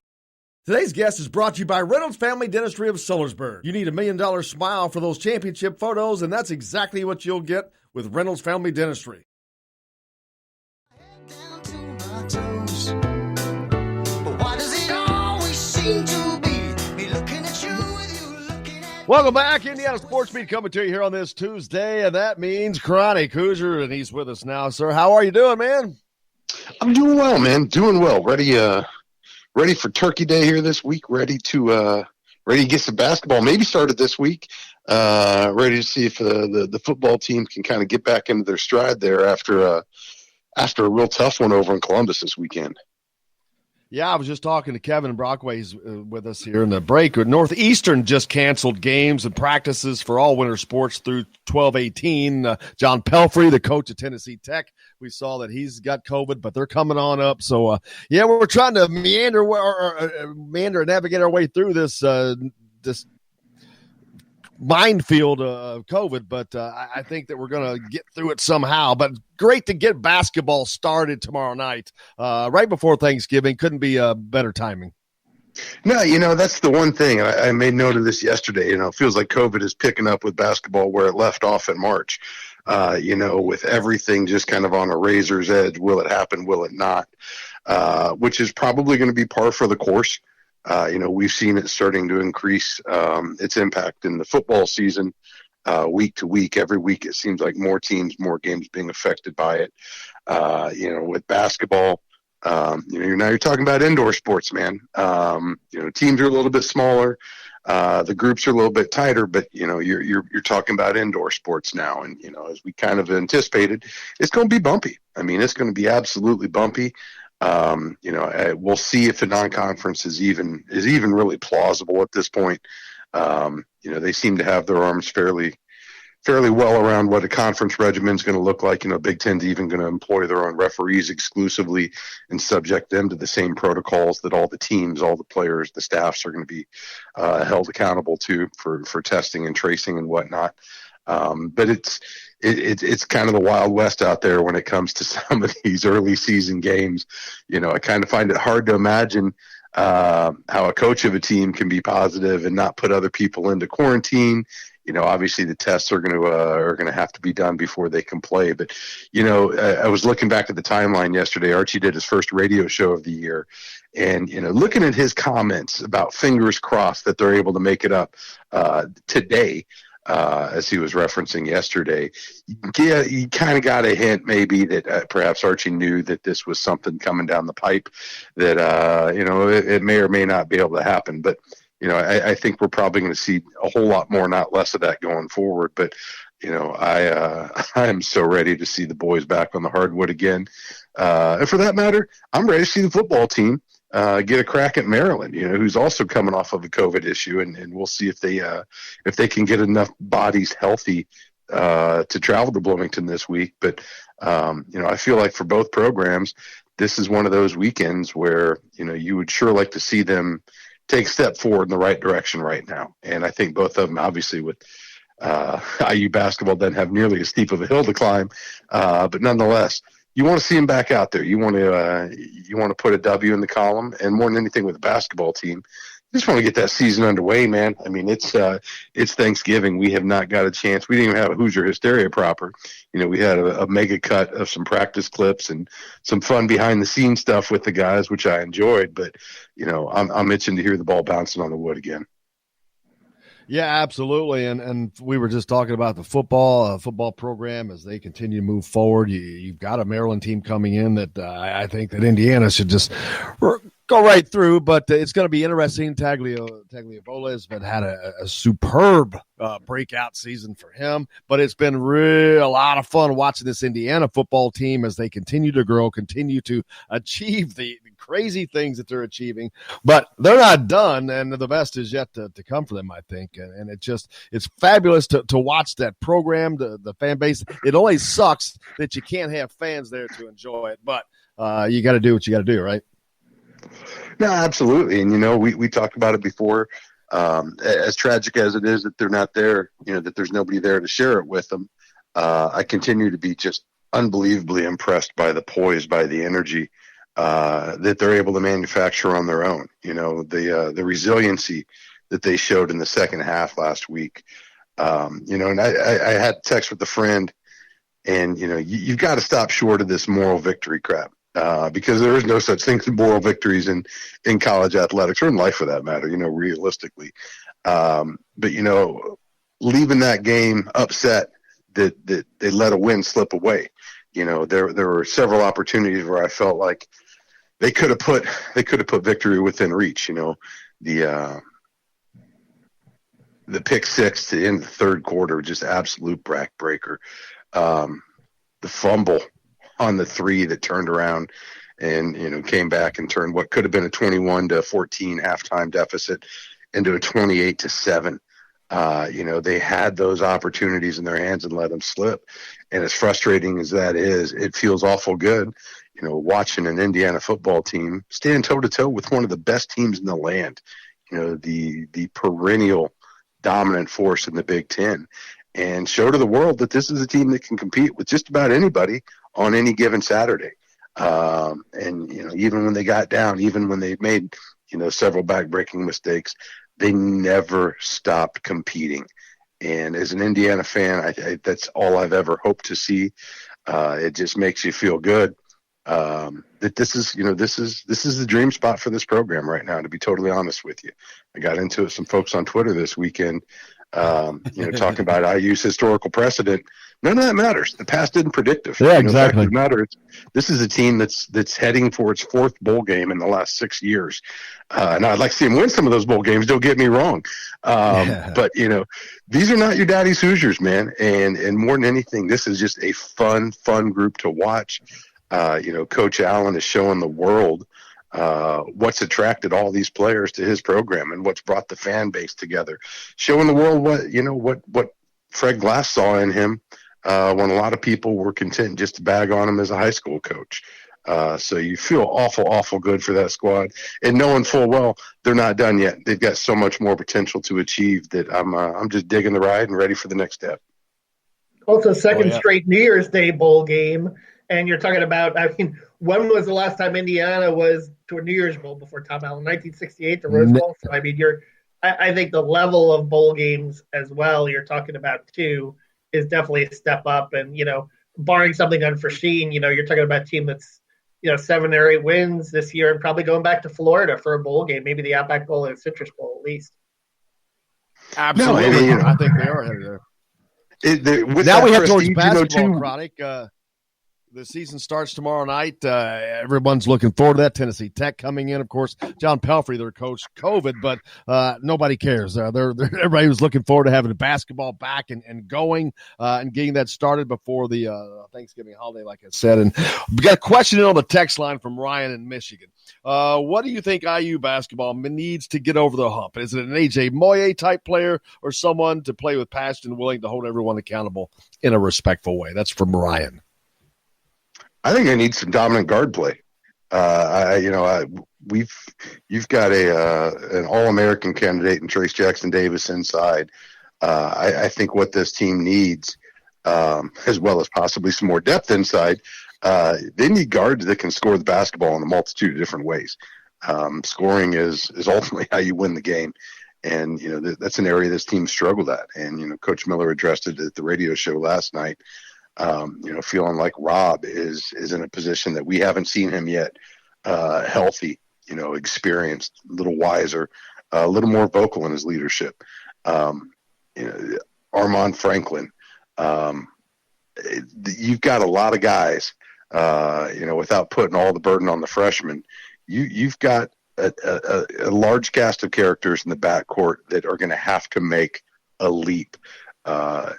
Today's guest is brought to you by Reynolds Family Dentistry of Sellersburg. You need $1 million smile for those championship photos, and that's exactly what you'll get with Reynolds Family Dentistry. Welcome back. Indiana Sports Beat coming to you here on this Tuesday, and that means Chronic Hoosier, and he's with us now, sir. How are you doing, man? I'm doing well, man. Doing well. Ready for Turkey Day here this week. Ready to get some basketball. Maybe started this week. Ready to see if the football team can kind of get back into their stride there after a real tough one over in Columbus this weekend. Yeah, I was just talking to Kevin Brockway's with us here in the break. Northeastern just canceled games and practices for all winter sports through 12-18. John Pelfrey, the coach of Tennessee Tech, we saw that he's got COVID, but they're coming on up. So, yeah, we're trying to meander and navigate our way through this minefield of COVID, but I think that we're going to get through it somehow. But great to get basketball started tomorrow night, right before Thanksgiving. Couldn't be better timing. No, that's the one thing. I made note of this yesterday. It feels like COVID is picking up with basketball where it left off in March. With everything just kind of on a razor's edge. Will it happen? Will it not? Which is probably going to be par for the course. We've seen it starting to increase its impact in the football season. week to week. Every week it seems like more teams, more games being affected by it. With basketball, you're talking about indoor sports, man. Teams are a little bit smaller. The groups are a little bit tighter, but you're talking about indoor sports now, and as we kind of anticipated, it's going to be bumpy. I mean, it's going to be absolutely bumpy. We'll see if the non-conference is even really plausible at this point. They seem to have their arms fairly well around what a conference regimen is going to look like. Big Ten's even going to employ their own referees exclusively and subject them to the same protocols that all the teams, all the players, the staffs are going to be held accountable to for testing and tracing and whatnot. But it's kind of the Wild West out there when it comes to some of these early season games. I kind of find it hard to imagine how a coach of a team can be positive and not put other people into quarantine. Obviously the tests are going to have to be done before they can play. But, I was looking back at the timeline yesterday. Archie did his first radio show of the year. And, looking at his comments about fingers crossed that they're able to make it up today, as he was referencing yesterday, you kind of got a hint maybe that perhaps Archie knew that this was something coming down the pipe that, it may or may not be able to happen. But, I think we're probably going to see a whole lot more, not less of that going forward. But, I am so ready to see the boys back on the hardwood again. And for that matter, I'm ready to see the football team get a crack at Maryland, who's also coming off of a COVID issue. And we'll see if they can get enough bodies healthy to travel to Bloomington this week. But, I feel like for both programs, this is one of those weekends where, you would sure like to see them take a step forward in the right direction right now. And I think both of them, obviously with IU basketball, doesn't have nearly as steep of a hill to climb. But nonetheless, you want to see them back out there. You want to put a W in the column, and more than anything with the basketball team, you just want to get that season underway, man. I mean, it's Thanksgiving. We have not got a chance. We didn't even have a Hoosier Hysteria proper. We had a mega cut of some practice clips and some fun behind the scenes stuff with the guys, which I enjoyed. But, I'm itching to hear the ball bouncing on the wood again. Yeah, absolutely. And we were just talking about the football program as they continue to move forward. You've got a Maryland team coming in that I think that Indiana should just go right through, but it's going to be interesting. Tagliavola has had a superb breakout season for him, but it's been a lot of fun watching this Indiana football team as they continue to grow, continue to achieve the crazy things that they're achieving, but they're not done, and the best is yet to come for them, I think. And it's fabulous to watch that program, the fan base. It only sucks that you can't have fans there to enjoy it, but you got to do what you got to do, right? No, absolutely. And, we talked about it before, as tragic as it is that they're not there, that there's nobody there to share it with them. I continue to be just unbelievably impressed by the poise, by the energy that they're able to manufacture on their own. The resiliency that they showed in the second half last week. And I had text with a friend, and, you've got to stop short of this moral victory crap. Because there is no such thing as moral victories in college athletics or in life for that matter, realistically. But, leaving that game upset that they let a win slip away. There were several opportunities where I felt like they could have put victory within reach. The pick six to end the third quarter, just absolute backbreaker. The fumble on the three that turned around and, came back and turned what could have been a 21-14 halftime deficit into a 28-7. They had those opportunities in their hands and let them slip. And as frustrating as that is, it feels awful good, watching an Indiana football team stand toe to toe with one of the best teams in the land, the perennial dominant force in the Big Ten, and show to the world that this is a team that can compete with just about anybody on any given Saturday. And, even when they got down, even when they made, several back-breaking mistakes, they never stopped competing. And as an Indiana fan, that's all I've ever hoped to see. It just makes you feel good that this is the dream spot for this program right now, to be totally honest with you. I got into it with some folks on Twitter this weekend. Talking about IU's historical precedent, none of that matters. The past didn't predict it. Yeah, exactly. The fact of the matter is, this is a team that's heading for its 4th bowl game in the last 6 years. Now I'd like to see them win some of those bowl games. Don't get me wrong, but these are not your daddy's Hoosiers, man. And more than anything, this is just a fun group to watch. Coach Allen is showing the world what's attracted all these players to his program and what's brought the fan base together, showing the world what Fred Glass saw in him when a lot of people were content just to bag on him as a high school coach. So you feel awful good for that squad, and knowing full well they're not done yet. They've got so much more potential to achieve that I'm just digging the ride and ready for the next step. Also, second straight New Year's Day bowl game. And you're talking about, when was the last time Indiana was to a New Year's Bowl before Tom Allen? 1968, the Rose Bowl. So, I think the level of bowl games as well you're talking about, too, is definitely a step up. And, barring something unforeseen, you're talking about a team that's, 7 or 8 wins this year and probably going back to Florida for a bowl game, maybe the Outback Bowl or Citrus Bowl at least. Absolutely. I think they are headed there. Now we have Georgia basketball, Chronic. The season starts tomorrow night. Everyone's looking forward to that. Tennessee Tech coming in, of course. John Pelfrey, their coach, COVID, but nobody cares. Everybody was looking forward to having the basketball back and going and getting that started before the Thanksgiving holiday, like I said. And we got a question in on the text line from Ryan in Michigan. What do you think IU basketball needs to get over the hump? Is it an A.J. Moye type player or someone to play with passion and willing to hold everyone accountable in a respectful way? That's from Ryan. I think they need some dominant guard play. You've got an All-American candidate in Trace Jackson Davis inside. I think what this team needs, as well as possibly some more depth inside, they need guards that can score the basketball in a multitude of different ways. Scoring is ultimately how you win the game. And, that's an area this team struggled at. And, Coach Miller addressed it at the radio show last night. Feeling like Rob is in a position that we haven't seen him yet, healthy, experienced, a little wiser, a little more vocal in his leadership. Armand Franklin, you've got a lot of guys, without putting all the burden on the freshmen, you've got a large cast of characters in the backcourt that are going to have to make a leap.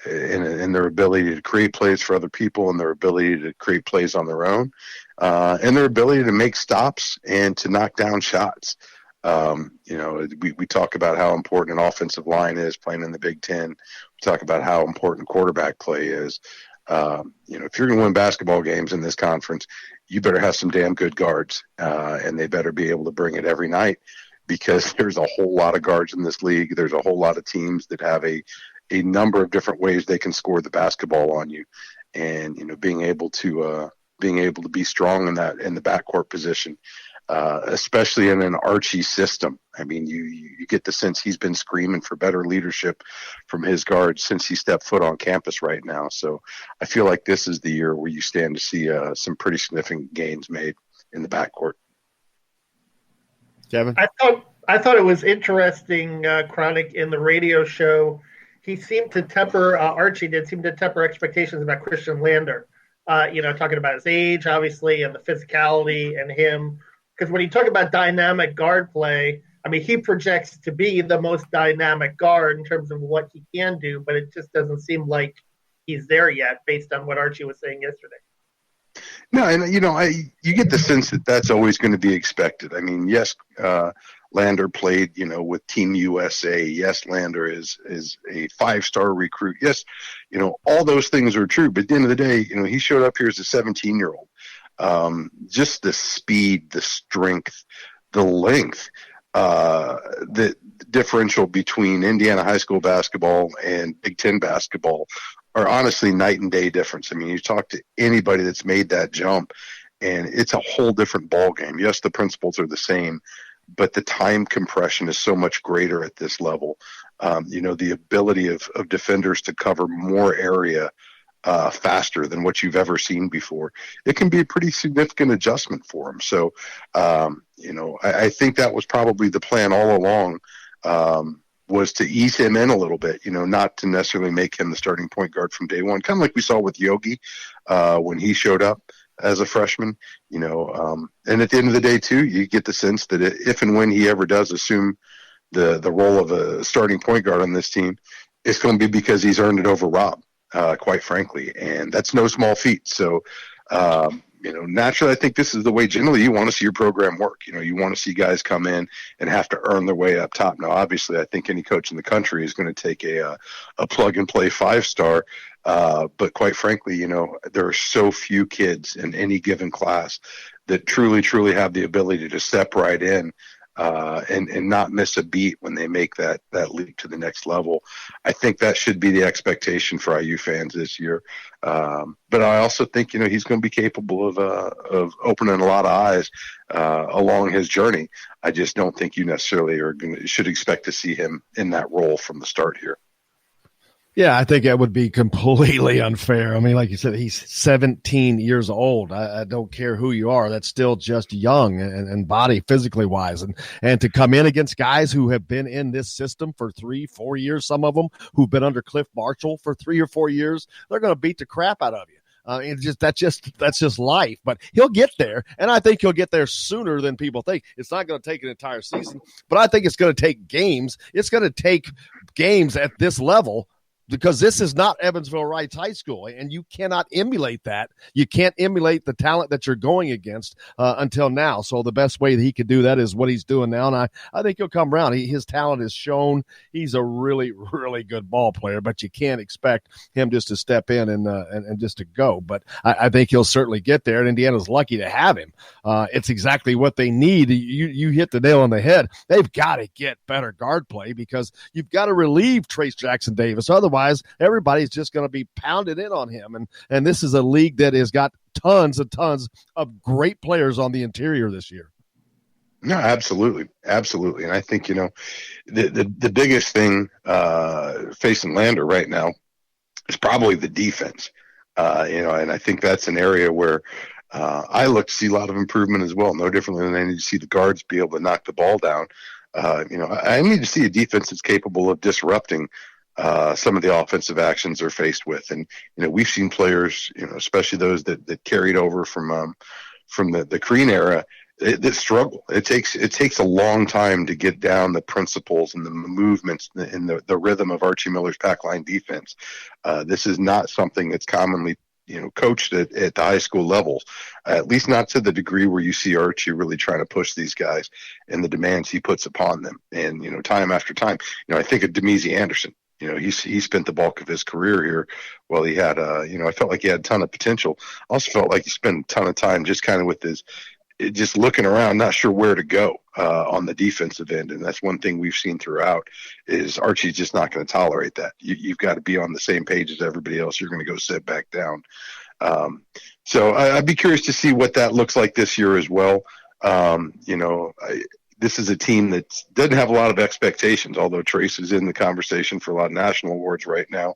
In their ability to create plays for other people and their ability to create plays on their own, and their ability to make stops and to knock down shots. We talk about how important an offensive line is playing in the Big Ten. We talk about how important quarterback play is. If you're going to win basketball games in this conference, you better have some damn good guards, and they better be able to bring it every night, because there's a whole lot of guards in this league. There's a whole lot of teams that have a number of different ways they can score the basketball on you, and being able to be strong in the backcourt position, especially in an Archie system. I mean, you get the sense he's been screaming for better leadership from his guards since he stepped foot on campus right now. So I feel like this is the year where you stand to see some pretty significant gains made in the backcourt. Kevin, I thought it was interesting, Chronic, in the radio show. He seemed to temper, Archie did seem to temper expectations about Christian Lander, talking about his age, obviously, and the physicality and him. Because when you talk about dynamic guard play, I mean, he projects to be the most dynamic guard in terms of what he can do, but it just doesn't seem like he's there yet based on what Archie was saying yesterday. No, and, you get the sense that that's always going to be expected. I mean, yes, Lander played, with Team USA. Yes, Lander is a 5-star recruit. Yes, all those things are true. But at the end of the day, he showed up here as a 17-year-old. Just the speed, the strength, the length, the differential between Indiana high school basketball and Big Ten basketball are honestly night and day difference. I mean, you talk to anybody that's made that jump, and it's a whole different ball game. Yes, the principles are the same, but the time compression is so much greater at this level. The ability of defenders to cover more area faster than what you've ever seen before, it can be a pretty significant adjustment for them. So, I think that was probably the plan all along was to ease him in a little bit, not to necessarily make him the starting point guard from day one, kind of like we saw with Yogi when he showed up as a freshman, and at the end of the day too, you get the sense that if and when he ever does assume the role of a starting point guard on this team, it's going to be because he's earned it over Rob, quite frankly, and that's no small feat. So, naturally, I think this is the way generally you want to see your program work. You want to see guys come in and have to earn their way up top. Now, obviously, I think any coach in the country is going to take a plug-and-play 5-star. But quite frankly, there are so few kids in any given class that truly, truly have the ability to step right in and not miss a beat when they make that leap to the next level. I think that should be the expectation for IU fans this year. But I also think, he's going to be capable of opening a lot of eyes along his journey. I just don't think you necessarily should expect to see him in that role from the start here. Yeah, I think that would be completely unfair. I mean, like you said, he's 17 years old. I don't care who you are. That's still just young and body physically wise. And to come in against guys who have been in this system for 3-4 years, some of them who've been under Cliff Marshall for 3 or 4 years, they're going to beat the crap out of you. That's just life, but he'll get there. And I think he'll get there sooner than people think. It's not going to take an entire season, but I think it's going to take games. It's going to take games at this level, because this is not Evansville Reitz High School, and you cannot emulate that. You can't emulate the talent that you're going against until now. So the best way that he could do that is what he's doing now, and I think he'll come around. His talent is shown. He's a really, really good ball player, but you can't expect him just to step in and just to go. But I think he'll certainly get there, and Indiana's lucky to have him. It's exactly what they need. You hit the nail on the head. They've got to get better guard play because you've got to relieve Trace Jackson Davis. Otherwise, everybody's just going to be pounded in on him. And this is a league that has got tons and tons of great players on the interior this year. No, absolutely. Absolutely. And I think, the biggest thing facing Lander right now is probably the defense. And I think that's an area where I look to see a lot of improvement as well. No differently than I need to see the guards be able to knock the ball down. I need to see a defense that's capable of disrupting some of the offensive actions they're faced with. And, we've seen players, especially those that carried over from the Crean era, that struggle. It takes a long time to get down the principles and the movements and the rhythm of Archie Miller's pack line defense. This is not something that's commonly coached at the high school level, at least not to the degree where you see Archie really trying to push these guys and the demands he puts upon them. And, time after time, I think of Demezy Anderson. He spent the bulk of his career here. Well, he had, I felt like he had a ton of potential. I also felt like he spent a ton of time just kind of with just looking around, not sure where to go on the defensive end. And that's one thing we've seen throughout is Archie's just not going to tolerate that. You've got to be on the same page as everybody else. You're going to go sit back down. So I'd be curious to see what that looks like this year as well. This is a team that doesn't have a lot of expectations, although Trace is in the conversation for a lot of national awards right now.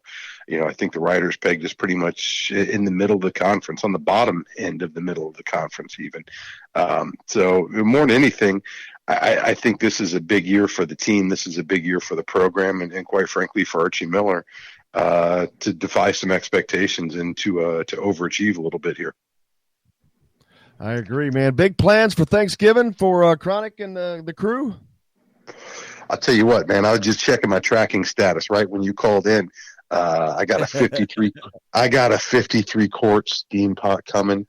I think the writers pegged us pretty much in the middle of the conference, on the bottom end of the middle of the conference even. So more than anything, I think this is a big year for the team. This is a big year for the program and quite frankly, for Archie Miller to defy some expectations and to overachieve a little bit here. I agree, man. Big plans for Thanksgiving for Chronic and the crew? I'll tell you what, man, I was just checking my tracking status right when you called in. I got a 53 quart steam pot coming.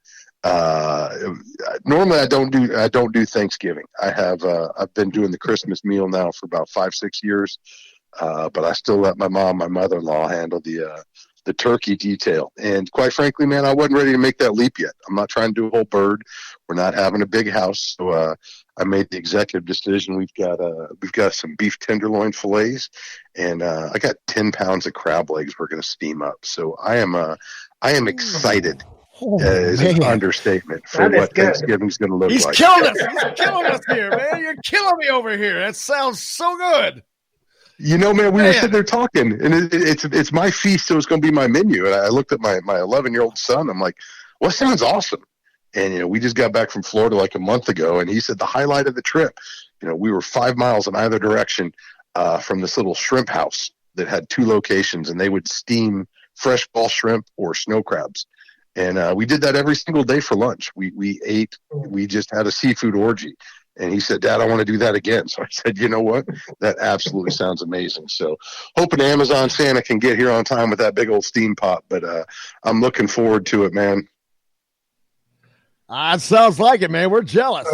Normally I don't do Thanksgiving. I've been doing the Christmas meal now for about 5-6 years. But I still let my mom, my mother-in-law handle the turkey detail. And quite frankly, man, I wasn't ready to make that leap yet. I'm not trying to do a whole bird. We're not having a big house. So I made the executive decision. We've got some beef tenderloin fillets, and I got 10 pounds of crab legs we're going to steam up. So I am excited. Is an understatement for what Thanksgiving's going to look like. He's killing us. He's killing us here, man. You're killing me over here. That sounds so good. Man, we were sitting there talking, and it's my feast, so it's going to be my menu. And I looked at my 11-year-old son. I'm like, well, that sounds awesome. And, we just got back from Florida like a month ago, and he said the highlight of the trip, we were 5 miles in either direction from this little shrimp house that had 2 locations, and they would steam fresh ball shrimp or snow crabs. And we did that every single day for lunch. We ate, we just had a seafood orgy. And he said, Dad, I want to do that again. So I said, you know what? That absolutely sounds amazing. So hoping Amazon Santa can get here on time with that big old steam pot. But I'm looking forward to it, man. It sounds like it, man. We're jealous.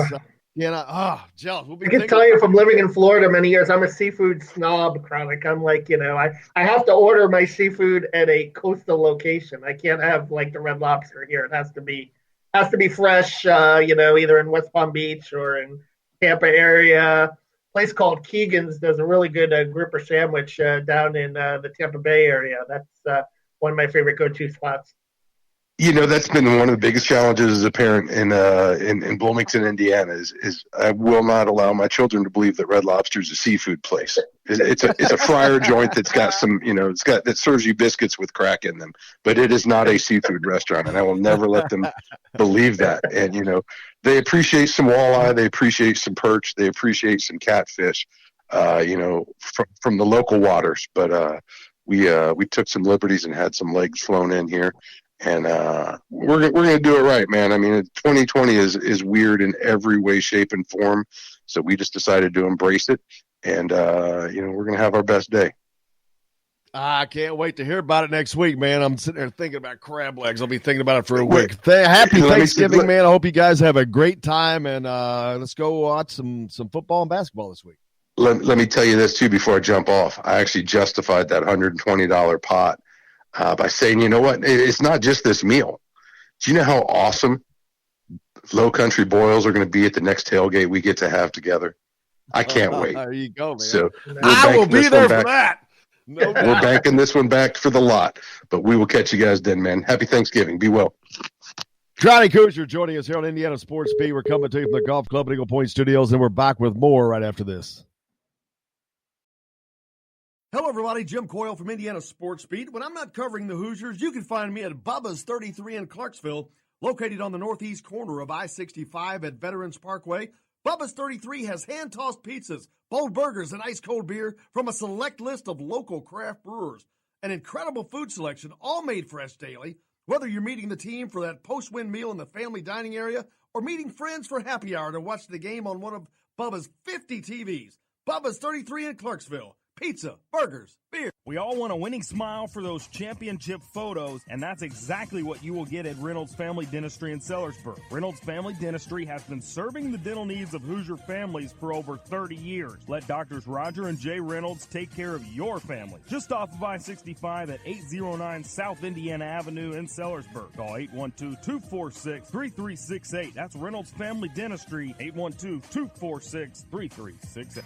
Jealous. I can tell you from living in Florida many years, I'm a seafood snob, Chronic. I'm like, I have to order my seafood at a coastal location. I can't have like the Red Lobster here. It has to be fresh, either in West Palm Beach or in Tampa area. A place called Keegan's does a really good grouper sandwich down in the Tampa Bay area. That's one of my favorite go-to spots. That's been one of the biggest challenges as a parent in Bloomington, Indiana. Is I will not allow my children to believe that Red Lobster is a seafood place. It's a fryer joint that's got some, that serves you biscuits with crack in them, but it is not a seafood restaurant, and I will never let them believe that. And they appreciate some walleye, they appreciate some perch, they appreciate some catfish, from the local waters. But we took some liberties and had some legs flown in here. And we're going to do it right, man. I mean, 2020 is weird in every way, shape, and form. So we just decided to embrace it. And, we're going to have our best day. I can't wait to hear about it next week, man. I'm sitting there thinking about crab legs. I'll be thinking about it for a week. Happy Thanksgiving, man. I hope you guys have a great time. And let's go watch some football and basketball this week. Let me tell you this, too, before I jump off. I actually justified that $120 pot. By saying, you know what, it's not just this meal. Do you know how awesome Low Country Boils are going to be at the next tailgate we get to have together? I can't wait. There you go, man. So I will be there for that. We're banking this one back for the lot, but we will catch you guys then, man. Happy Thanksgiving. Be well. Johnny Kuzier joining us here on Indiana Sports Beat. We're coming to you from the Golf Club at Eagle Point Studios, and we're back with more right after this. Hello, everybody. Jim Coyle from Indiana Sports Beat. When I'm not covering the Hoosiers, you can find me at Bubba's 33 in Clarksville, located on the northeast corner of I-65 at Veterans Parkway. Bubba's 33 has hand-tossed pizzas, bold burgers, and ice-cold beer from a select list of local craft brewers. An incredible food selection, all made fresh daily. Whether you're meeting the team for that post-win meal in the family dining area or meeting friends for happy hour to watch the game on one of Bubba's 50 TVs. Bubba's 33 in Clarksville. Pizza, burgers, beer. We all want a winning smile for those championship photos, and that's exactly what you will get at Reynolds Family Dentistry in Sellersburg. Reynolds Family Dentistry has been serving the dental needs of Hoosier families for over 30 years. Let Doctors Roger and Jay Reynolds take care of your family. Just off of I-65 at 809 South Indiana Avenue in Sellersburg. Call 812-246-3368. That's Reynolds Family Dentistry, 812-246-3368.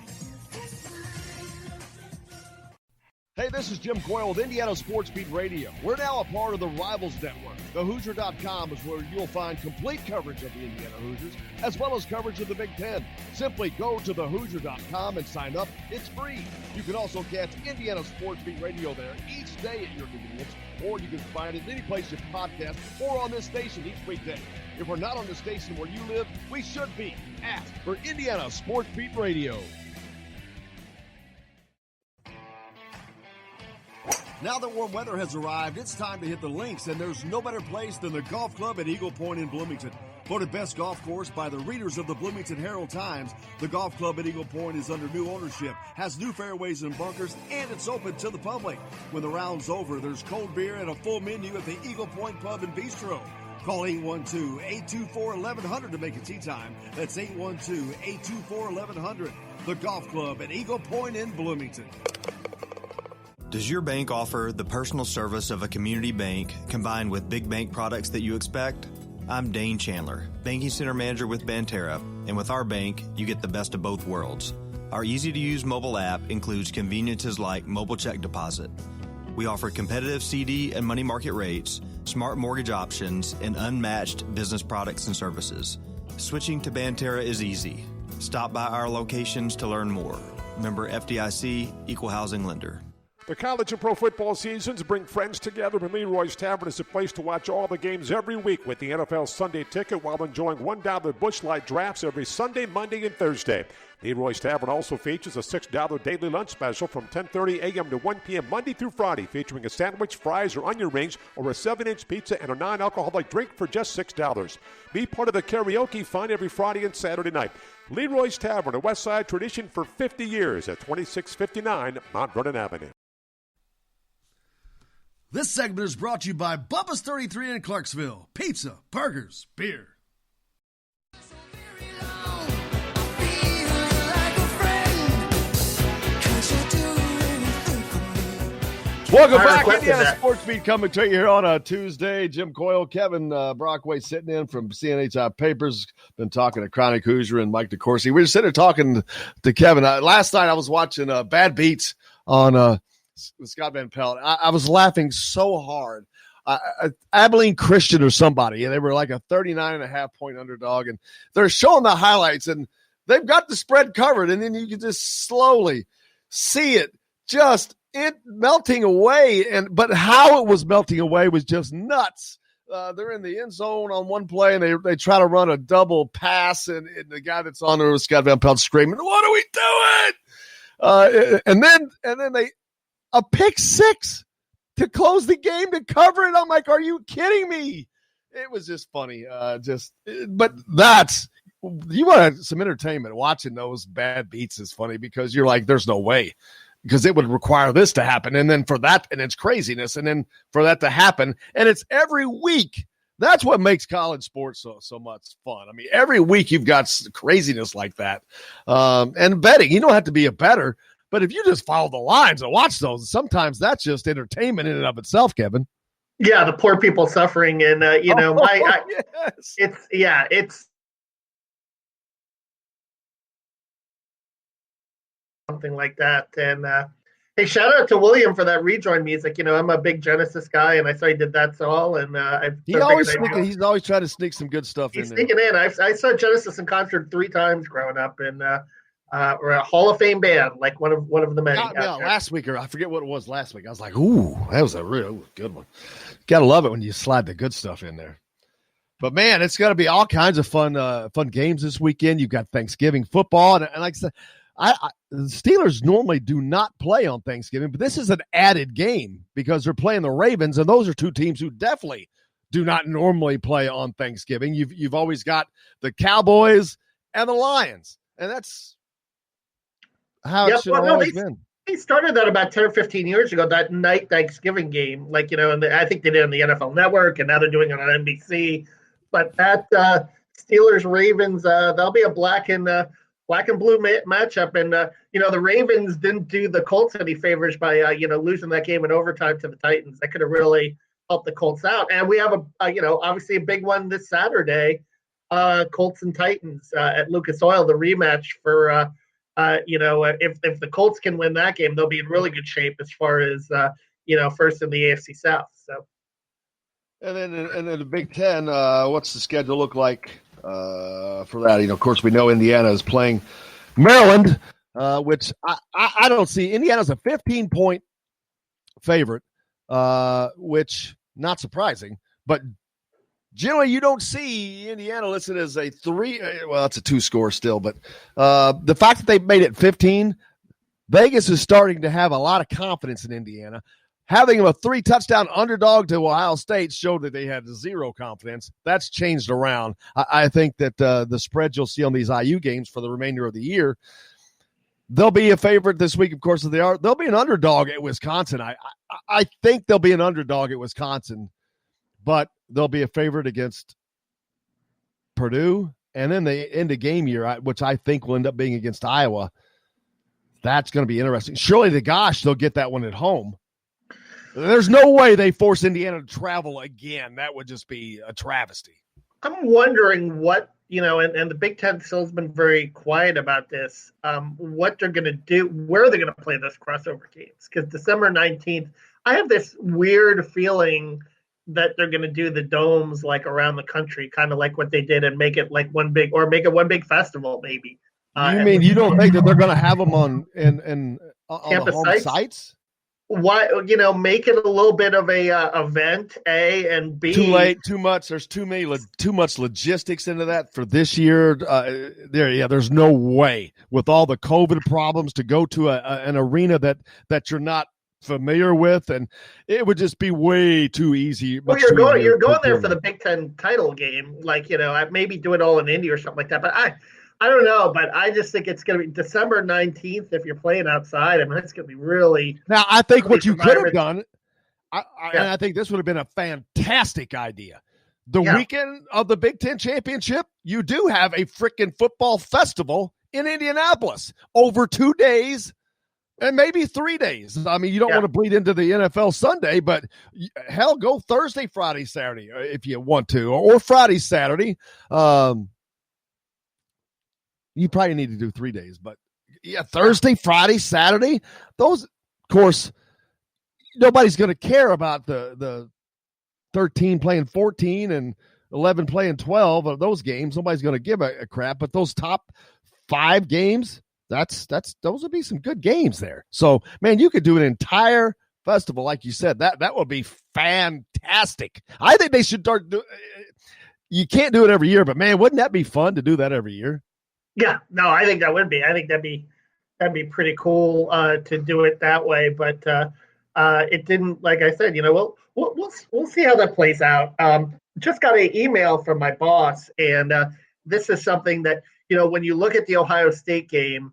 Hey, this is Jim Coyle with Indiana Sports Beat Radio. We're now a part of the Rivals Network. TheHoosier.com is where you'll find complete coverage of the Indiana Hoosiers, as well as coverage of the Big Ten. Simply go to TheHoosier.com and sign up. It's free. You can also catch Indiana Sports Beat Radio there each day at your convenience, or you can find it any place you podcast or on this station each weekday. If we're not on the station where you live, we should be. Ask for Indiana Sports Beat Radio. Now that warm weather has arrived, it's time to hit the links, and there's no better place than the Golf Club at Eagle Point in Bloomington. Voted best golf course by the readers of the Bloomington Herald-Times, the Golf Club at Eagle Point is under new ownership, has new fairways and bunkers, and it's open to the public. When the round's over, there's cold beer and a full menu at the Eagle Point Pub and Bistro. Call 812-824-1100 to make a tee time. That's 812-824-1100. The Golf Club at Eagle Point in Bloomington. Does your bank offer the personal service of a community bank combined with big bank products that you expect? I'm Dane Chandler, Banking Center Manager with Banterra, and with our bank, you get the best of both worlds. Our easy-to-use mobile app includes conveniences like mobile check deposit. We offer competitive CD and money market rates, smart mortgage options, and unmatched business products and services. Switching to Banterra is easy. Stop by our locations to learn more. Member FDIC, Equal Housing Lender. The college and pro football seasons bring friends together, and Leroy's Tavern is a place to watch all the games every week with the NFL Sunday Ticket while enjoying $1 Busch Light drafts every Sunday, Monday, and Thursday. Leroy's Tavern also features a $6 daily lunch special from 10:30 a.m. to 1 p.m. Monday through Friday, featuring a sandwich, fries, or onion rings, or a 7-inch pizza and a non-alcoholic drink for just $6. Be part of the karaoke fun every Friday and Saturday night. Leroy's Tavern, a West Side tradition for 50 years at 2659 Mount Vernon Avenue. This segment is brought to you by Bubba's 33 in Clarksville. Pizza, burgers, beer. Welcome back. Indiana Sports Beat coming to you here on a Tuesday. Jim Coyle, Kevin Brockway sitting in from CNH Papers. Been talking to Chronic Hoosier and Mike DeCourcy. We were sitting there talking to Kevin. Last night I was watching Bad Beats on Scott Van Pelt. I was laughing so hard. Abilene Christian or somebody, and they were like a 39.5-point underdog, and they're showing the highlights, and they've got the spread covered, and then you can just slowly see it just melting away, but how it was melting away was just nuts. They're in the end zone on one play, and they try to run a double pass, and the guy that's on there was Scott Van Pelt screaming, "What are we doing?" And then they a pick six to close the game to cover it. I'm like, are you kidding me? It was just funny. But you want some entertainment. Watching those Bad Beats is funny because you're like, there's no way. Because it would require this to happen. And then for that, and it's craziness. And then for that to happen, and it's every week. That's what makes college sports so much fun. I mean, every week you've got craziness like that. And betting, you don't have to be a bettor, but if you just follow the lines and watch those, sometimes that's just entertainment in and of itself, Kevin. Yeah, the poor people suffering. And, yes. It's something like that. And hey, shout out to William for that rejoin music. I'm a big Genesis guy, and I saw he did that all. And he's always trying to sneak some good stuff he's in sneaking in. I saw Genesis in concert 3 times growing up, and we're a Hall of Fame band, like one of the many. Last week, or I forget what it was last week. I was like, ooh, that was a real good one. Gotta love it when you slide the good stuff in there. But man, it's got to be all kinds of fun games this weekend. You've got Thanksgiving football, and like I said, the Steelers normally do not play on Thanksgiving, but this is an added game because they're playing the Ravens, and those are two teams who definitely do not normally play on Thanksgiving. You've always got the Cowboys and the Lions, and that's how it should always been. They started that about 10 or 15 years ago, that night Thanksgiving game. And I think they did it on the NFL Network, and now they're doing it on NBC. But that Steelers-Ravens, that'll be a black and blue matchup. And, the Ravens didn't do the Colts any favors by, losing that game in overtime to the Titans. That could have really helped the Colts out. And we have obviously a big one this Saturday, Colts and Titans at Lucas Oil, the rematch for, if the Colts can win that game, they'll be in really good shape as far as, first in the AFC South. So. And then the Big Ten, what's the schedule look like for that? Of course, we know Indiana is playing Maryland, which I don't see. Indiana's a 15-point favorite, which not surprising, but generally you don't see Indiana listed as a 3. Well, it's a 2-score still, but the fact that they made it 15, Vegas is starting to have a lot of confidence in Indiana. Having a 3-touchdown underdog to Ohio State showed that they had 0 confidence. That's changed around. I think that the spread you'll see on these IU games for the remainder of the year, they'll be a favorite this week, of course, if they are. They'll be an underdog at Wisconsin. I think they'll be an underdog at Wisconsin, but they'll be a favorite against Purdue. And then the end of game year, which I think will end up being against Iowa. That's going to be interesting. Surely to gosh, they'll get that one at home. There's no way they force Indiana to travel again. That would just be a travesty. I'm wondering what, and the Big Ten still has been very quiet about this, what they're going to do, where they're going to play this crossover games. Because December 19th, I have this weird feeling that they're going to do the domes like around the country, kind of like what they did, and make it like one big festival, maybe. You mean you don't think that they're going to have them on campus home sites? why, make it a little bit of a event, A, and B. Too late, too much. There's too much logistics into that for this year. There's no way with all the COVID problems to go to an arena that you're not familiar with, and it would just be way too easy. Well, you're going there for the Big Ten title game, maybe do it all in Indy or something like that. But I don't know, but I just think it's going to be December 19th if you're playing outside. I mean, it's going to be really. Now, I think what you could have done, and I think this would have been a fantastic idea. The weekend of the Big Ten championship, you do have a freaking football festival in Indianapolis over 2 days and maybe 3 days. I mean, you don't want to bleed into the NFL Sunday, but hell, go Thursday, Friday, Saturday if you want to, or Friday, Saturday. You probably need to do 3 days, but Thursday, Friday, Saturday, those, of course, nobody's going to care about the 13 playing 14 and 11 playing 12 of those games. Nobody's going to give a crap, but those top 5 games, those would be some good games there. So, man, you could do an entire festival, like you said. That would be fantastic. I think they should start. You can't do it every year, but man, wouldn't that be fun to do that every year? Yeah, no, I think that would be. I think that'd be pretty cool to do it that way. But it didn't. Like I said, we'll see how that plays out. Just got an email from my boss, and this is something that when you look at the Ohio State game,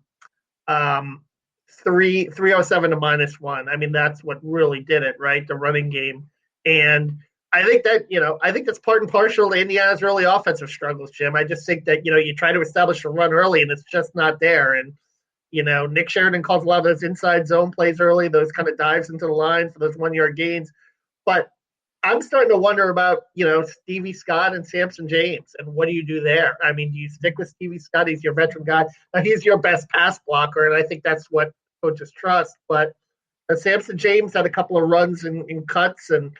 307 to -1. I mean, that's what really did it, right? The running game, and I think that, I think that's part and parcel to Indiana's early offensive struggles, Jim. I just think that, you try to establish a run early and it's just not there. And, Nick Sheridan calls a lot of those inside zone plays early, those kind of dives into the line for those 1-yard gains. But I'm starting to wonder about, Stevie Scott and Samson James. And what do you do there? I mean, do you stick with Stevie Scott? He's your veteran guy. Now, he's your best pass blocker. And I think that's what coaches trust. But Samson James had a couple of runs in cuts and,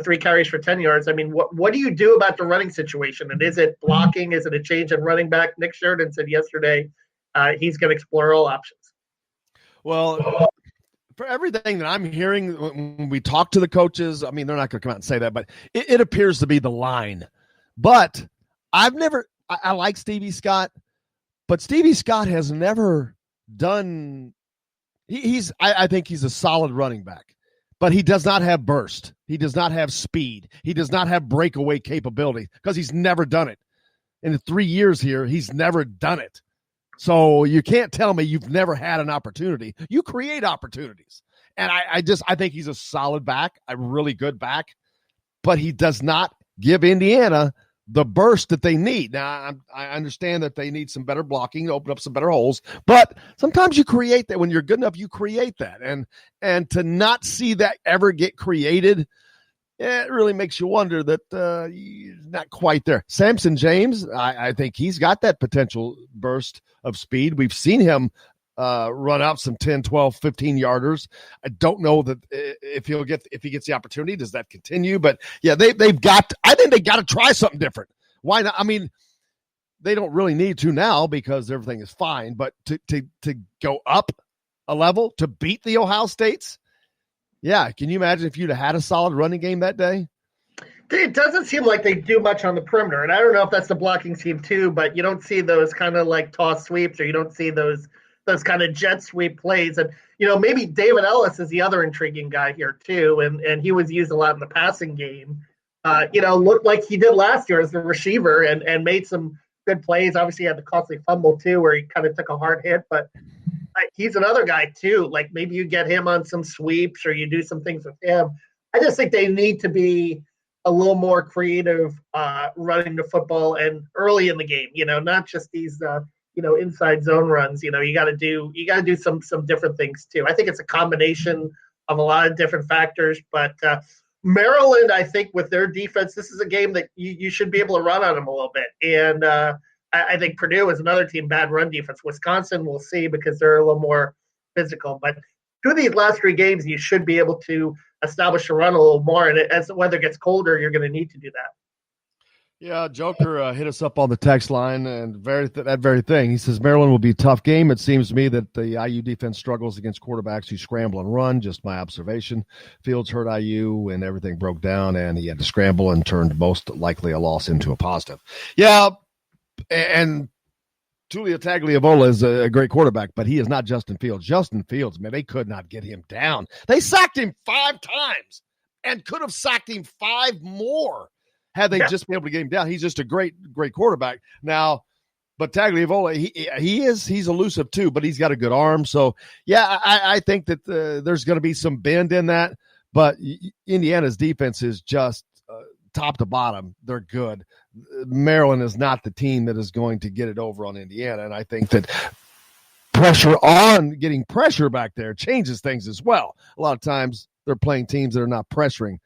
3 carries for 10 yards. I mean, what do you do about the running situation? And is it blocking? Is it a change in running back? Nick Sheridan said yesterday he's going to explore all options. Well, for everything that I'm hearing when we talk to the coaches, I mean, they're not going to come out and say that, but it appears to be the line. But I like Stevie Scott, but Stevie Scott has never done – I think he's a solid running back. But he does not have burst. He does not have speed. He does not have breakaway capability because he's never done it. In the 3 years here, he's never done it. So you can't tell me you've never had an opportunity. You create opportunities. And I think he's a solid back, a really good back, but he does not give Indiana the burst that they need. Now, I understand that they need some better blocking to open up some better holes, but sometimes you create that. When you're good enough, you create that. And to not see that ever get created, it really makes you wonder that he's not quite there. Samson James, I think he's got that potential burst of speed. We've seen him run out some 10, 12, 15-yarders. I don't know that if he gets the opportunity, does that continue? But yeah, I think they got to try something different. Why not? I mean, they don't really need to now because everything is fine, but to go up a level to beat the Ohio States. Yeah. Can you imagine if you'd have had a solid running game that day? It doesn't seem like they do much on the perimeter. And I don't know if that's the blocking scheme too, but you don't see those kind of like toss sweeps, or you don't see those kind of jet sweep plays. And, maybe David Ellis is the other intriguing guy here too. And he was used a lot in the passing game. Looked like he did last year as the receiver and made some good plays. Obviously he had the costly fumble too, where he kind of took a hard hit, but he's another guy too. Like maybe you get him on some sweeps or you do some things with him. I just think they need to be a little more creative running the football and early in the game, not just these inside zone runs. You got to do some different things too. I think it's a combination of a lot of different factors, but Maryland, I think with their defense, this is a game that you should be able to run on them a little bit. And I think Purdue is another team, bad run defense. Wisconsin, we'll see because they're a little more physical. But through these last 3 games, you should be able to establish a run a little more. And as the weather gets colder, you're going to need to do that. Yeah, Joker hit us up on the text line and that very thing. He says Maryland will be a tough game. It seems to me that the IU defense struggles against quarterbacks who scramble and run. Just my observation. Fields hurt IU and everything broke down, and he had to scramble and turned most likely a loss into a positive. Yeah, and Tua Tagovailoa is a great quarterback, but he is not Justin Fields. Justin Fields, man, they could not get him down. They sacked him 5 times and could have sacked him 5 more. Had they just been able to get him down. He's just a great quarterback. Now, but Tagovailoa, he's elusive too, but he's got a good arm. So, yeah, I think that there's going to be some bend in that. But Indiana's defense is just top to bottom. They're good. Maryland is not the team that is going to get it over on Indiana. And I think that getting pressure back there changes things as well. A lot of times they're playing teams that are not pressuring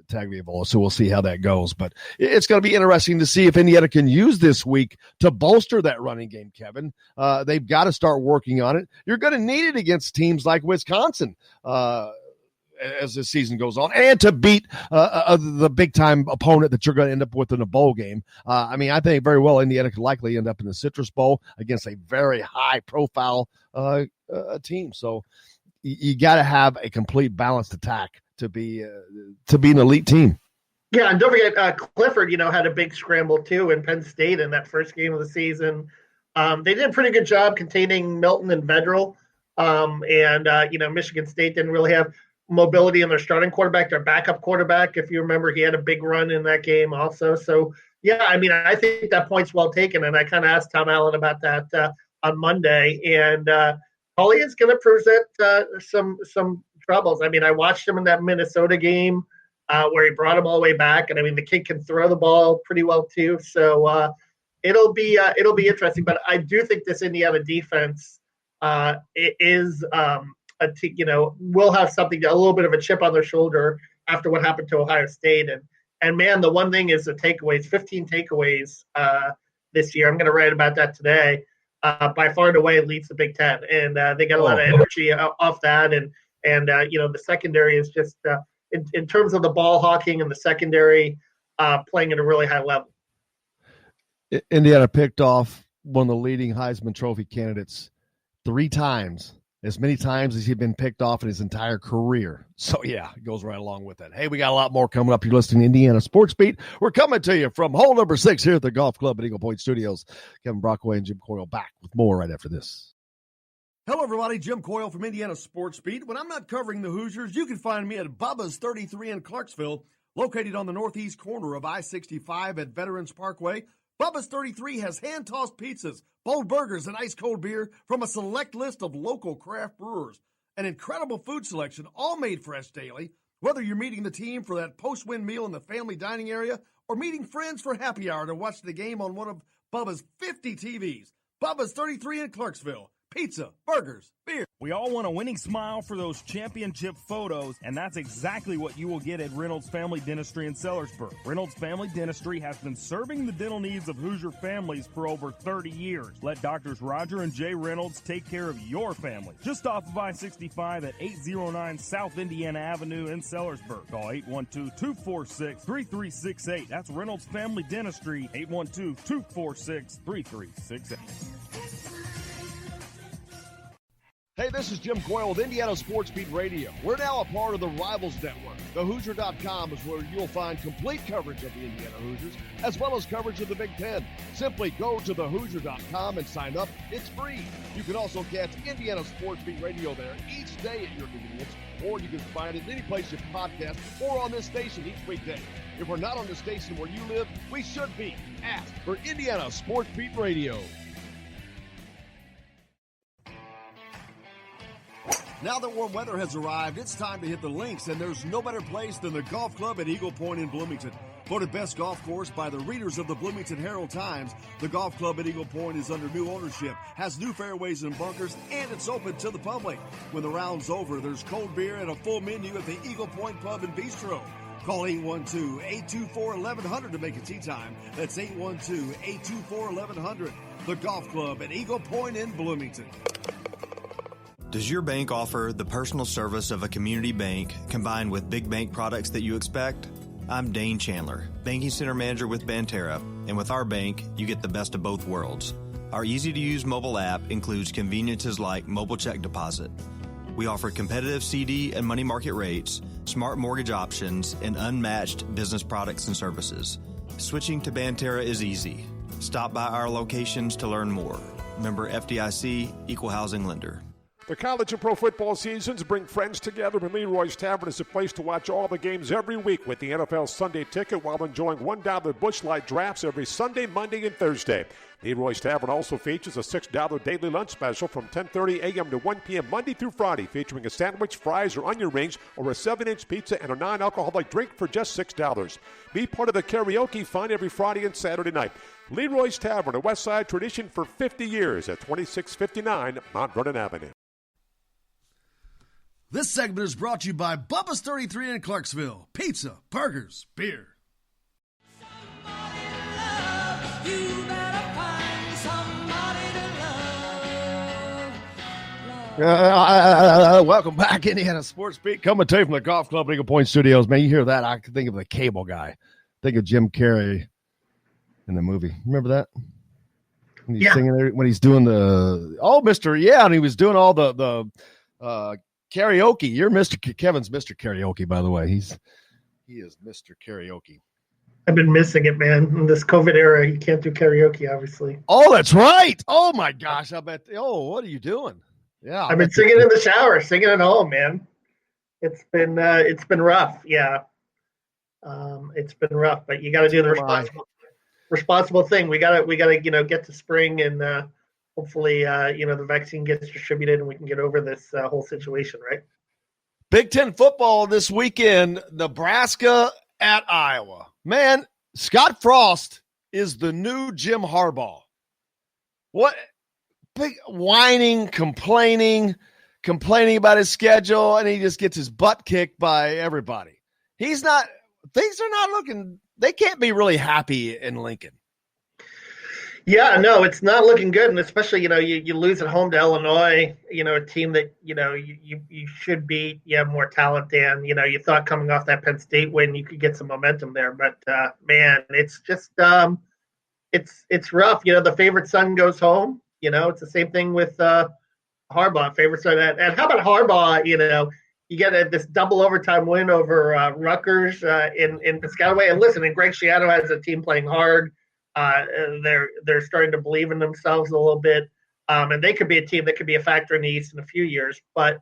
Tagovailoa, so we'll see how that goes. But it's going to be interesting to see if Indiana can use this week to bolster that running game, Kevin. They've got to start working on it. You're going to need it against teams like Wisconsin as the season goes on, and to beat the big-time opponent that you're going to end up with in a bowl game. I think very well Indiana could likely end up in the Citrus Bowl against a very high-profile team. So you got to have a complete balanced attack to be an elite team. Yeah, and don't forget Clifford, had a big scramble too in Penn State in that first game of the season. They did a pretty good job containing Milton and Vedral. Michigan State didn't really have mobility in their starting quarterback. Their backup quarterback, if you remember, he had a big run in that game also. So, yeah, I think that point's well taken, and I kind of asked Tom Allen about that on Monday. And Paulie is going to present some troubles. I watched him in that Minnesota game where he brought him all the way back, and the kid can throw the ball pretty well too. So it'll be interesting. But I do think this Indiana defense is will have something, a little bit of a chip on their shoulder after what happened to Ohio State. And man, the one thing is the takeaways. 15 takeaways this year. I'm going to write about that today. By far and away leads the Big Ten, and they got a lot of energy off that. And the secondary is just in terms of the ball hawking and the secondary playing at a really high level. Indiana picked off one of the leading Heisman Trophy candidates 3 times, as many times as he'd been picked off in his entire career. So, yeah, it goes right along with that. Hey, we got a lot more coming up. You're listening to Indiana Sports Beat. We're coming to you from hole number 6 here at the Golf Club at Eagle Point Studios. Kevin Brockway and Jim Coyle back with more right after this. Hello, everybody. Jim Coyle from Indiana Sports Beat. When I'm not covering the Hoosiers, you can find me at Bubba's 33 in Clarksville, located on the northeast corner of I-65 at Veterans Parkway. Bubba's 33 has hand-tossed pizzas, bold burgers, and ice-cold beer from a select list of local craft brewers. An incredible food selection, all made fresh daily. Whether you're meeting the team for that post-win meal in the family dining area or meeting friends for happy hour to watch the game on one of Bubba's 50 TVs. Bubba's 33 in Clarksville. Pizza, burgers, beer. We all want a winning smile for those championship photos, and that's exactly what you will get at Reynolds Family Dentistry in Sellersburg. Reynolds Family Dentistry has been serving the dental needs of Hoosier families for over 30 years. Let Doctors Roger and Jay Reynolds take care of your family. Just off of I-65 at 809 South Indiana Avenue in Sellersburg. Call 812-246-3368. That's Reynolds Family Dentistry, 812-246-3368. Hey, this is Jim Coyle with Indiana Sports Beat Radio. We're now a part of the Rivals Network. TheHoosier.com is where you'll find complete coverage of the Indiana Hoosiers, as well as coverage of the Big Ten. Simply go to TheHoosier.com and sign up. It's free. You can also catch Indiana Sports Beat Radio there each day at your convenience, or you can find it any place you podcast or on this station each weekday. If we're not on the station where you live, we should be. Ask for Indiana Sports Beat Radio. Now that warm weather has arrived, it's time to hit the links, and there's no better place than the Golf Club at Eagle Point in Bloomington. Voted best golf course by the readers of the Bloomington Herald-Times, the Golf Club at Eagle Point is under new ownership, has new fairways and bunkers, and it's open to the public. When the round's over, there's cold beer and a full menu at the Eagle Point Pub and Bistro. Call 812-824-1100 to make a tee time. That's 812-824-1100. The Golf Club at Eagle Point in Bloomington. Does your bank offer the personal service of a community bank combined with big bank products that you expect? I'm Dane Chandler, Banking Center Manager with Banterra, and with our bank, you get the best of both worlds. Our easy-to-use mobile app includes conveniences like mobile check deposit. We offer competitive CD and money market rates, smart mortgage options, and unmatched business products and services. Switching to Banterra is easy. Stop by our locations to learn more. Member FDIC, Equal Housing Lender. The college and pro football seasons bring friends together, and Leroy's Tavern is a place to watch all the games every week with the NFL Sunday Ticket while enjoying $1 Busch Light drafts every Sunday, Monday, and Thursday. Leroy's Tavern also features a $6 daily lunch special from 10:30 a.m. to 1 p.m. Monday through Friday, featuring a sandwich, fries, or onion rings, or a 7-inch pizza and a non-alcoholic drink for just $6. Be part of the karaoke fun every Friday and Saturday night. Leroy's Tavern, a West Side tradition for 50 years at 2659 Mount Vernon Avenue. This segment is brought to you by Bubba's 33 in Clarksville. Pizza, burgers, beer. Welcome back, Indiana Sports Beat. Coming to you from the Golf Club Eagle Point Studios. Man, you hear that, I can think of the cable guy. Think of Jim Carrey in the movie. Remember that? When he's singing there, when he's doing and he was doing all the karaoke. You're Kevin's Mr. Karaoke, by the way. He is Mr. Karaoke. I've been missing it, man. In this COVID era, you can't do karaoke, obviously. Oh, that's right. Oh my gosh, I bet. Oh, what are you doing? Yeah, I've been singing in the shower, singing at home, man. It's been rough. Yeah, it's been rough. But you got to do the responsible thing. We gotta get to spring and hopefully the vaccine gets distributed and we can get over this whole situation, right? Big Ten football this weekend. Nebraska at Iowa. Man, Scott Frost is the new Jim Harbaugh. What? Big whining, complaining about his schedule, and he just gets his butt kicked by everybody. Things are not looking, they can't be really happy in Lincoln. Yeah, no, it's not looking good. And especially, you lose at home to Illinois, a team that, you should beat. You have more talent than, you thought coming off that Penn State win, you could get some momentum there. But, man, it's just, it's rough. The favorite son goes home. It's the same thing with Harbaugh, favorite son. And how about Harbaugh, you get this double overtime win over Rutgers in Piscataway. And listen, and Greg Schiano has a team playing hard. They're starting to believe in themselves a little bit, and they could be a team that could be a factor in the East in a few years. But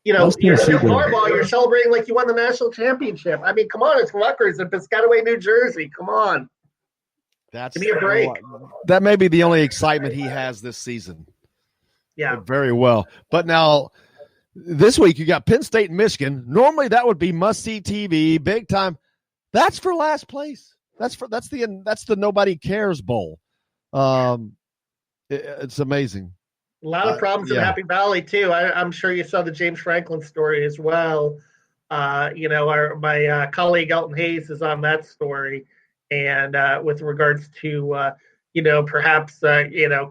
Harbaugh, you're celebrating like you won the national championship. I mean, come on, it's Rutgers in Piscataway, New Jersey. Come on, give me a break. That may be the only excitement he has this season. Yeah, very well. But now this week you got Penn State and Michigan. Normally that would be must-see TV, big time. That's for last place. That's the Nobody Cares Bowl. It's amazing. A lot of problems in Happy Valley too. I'm sure you saw the James Franklin story as well. My colleague Elton Hayes is on that story, and with regards to perhaps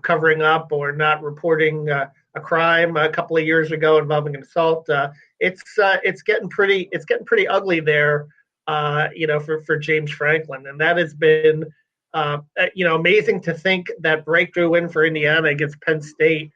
covering up or not reporting a crime a couple of years ago involving an assault. It's getting pretty ugly there. For James Franklin. And that has been, amazing to think that breakthrough win for Indiana against Penn State,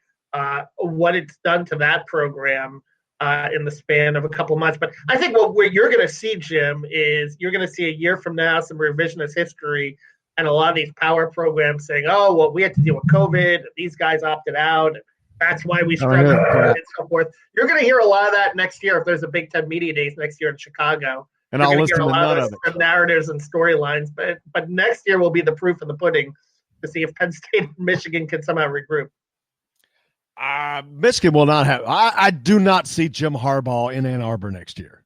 what it's done to that program in the span of a couple of months. But I think what you're going to see, Jim, is you're going to see a year from now some revisionist history and a lot of these power programs saying, oh, well, we had to deal with COVID. These guys opted out. That's why we struggled and so forth. You're going to hear a lot of that next year if there's a Big Ten Media Days next year in Chicago. And I'll listen to none of it. Narratives and storylines, but next year will be the proof in the pudding to see if Penn State and Michigan can somehow regroup. Michigan will not have. I do not see Jim Harbaugh in Ann Arbor next year.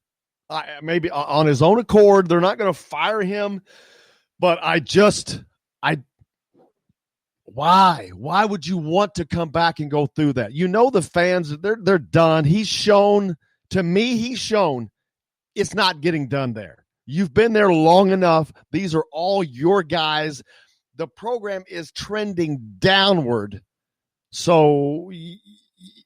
Maybe on his own accord, they're not going to fire him. But why? Why would you want to come back and go through that? The fans, they're done. He's shown it's not getting done there. You've been there long enough. These are all your guys. The program is trending downward. So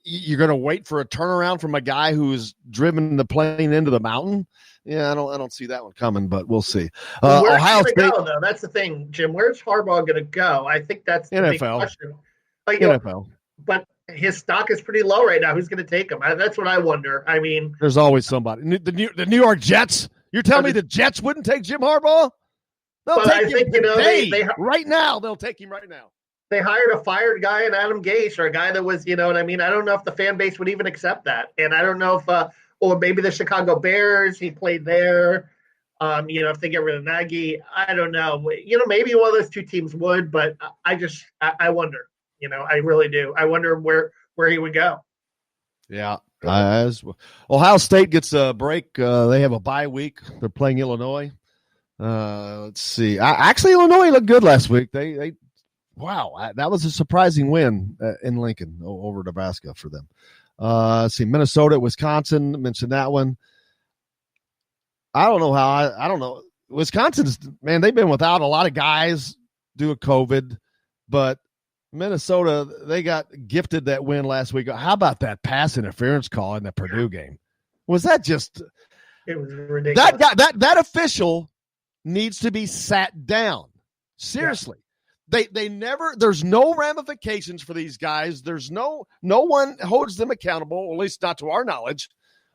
you're going to wait for a turnaround from a guy who's driven the plane into the mountain. Yeah, I don't see that one coming, but we'll see. Where's Ohio he State, gonna go, though? That's the thing, Jim. Where's Harbaugh going to go? I think that's the big NFL. question. Like, you know, NFL. but his stock is pretty low right now. Who's going to take him? That's what I wonder. I mean, There's always somebody. The New York Jets. You're telling me the Jets wouldn't take Jim Harbaugh? They'll But take I him think, you know, today, right now. They'll take him right now. they hired a fired guy in Adam Gase, or a guy that was, you know what I mean? I don't know if the fan base would even accept that. And I don't know if, or maybe the Chicago Bears, he played there. You know, if they get rid of Nagy, I don't know. You know, maybe one of those two teams would, but I wonder. You know, I really do. I wonder where he would go. Yeah. As well. Ohio State gets a break. They have a bye week. They're playing Illinois. Let's see. Actually, Illinois looked good last week. They wow, that was a surprising win in Lincoln over Nebraska for them. Let's see. Minnesota, Wisconsin. Mentioned that one. I don't know how. I don't know. Wisconsin's, man, they've been without a lot of guys due to COVID, but Minnesota, they got gifted that win last week. How about that pass interference call in the Purdue game? Was that just – it was ridiculous. That official needs to be sat down. Seriously. Yeah. They never – there's no ramifications for these guys. There's no one holds them accountable, at least not to our knowledge.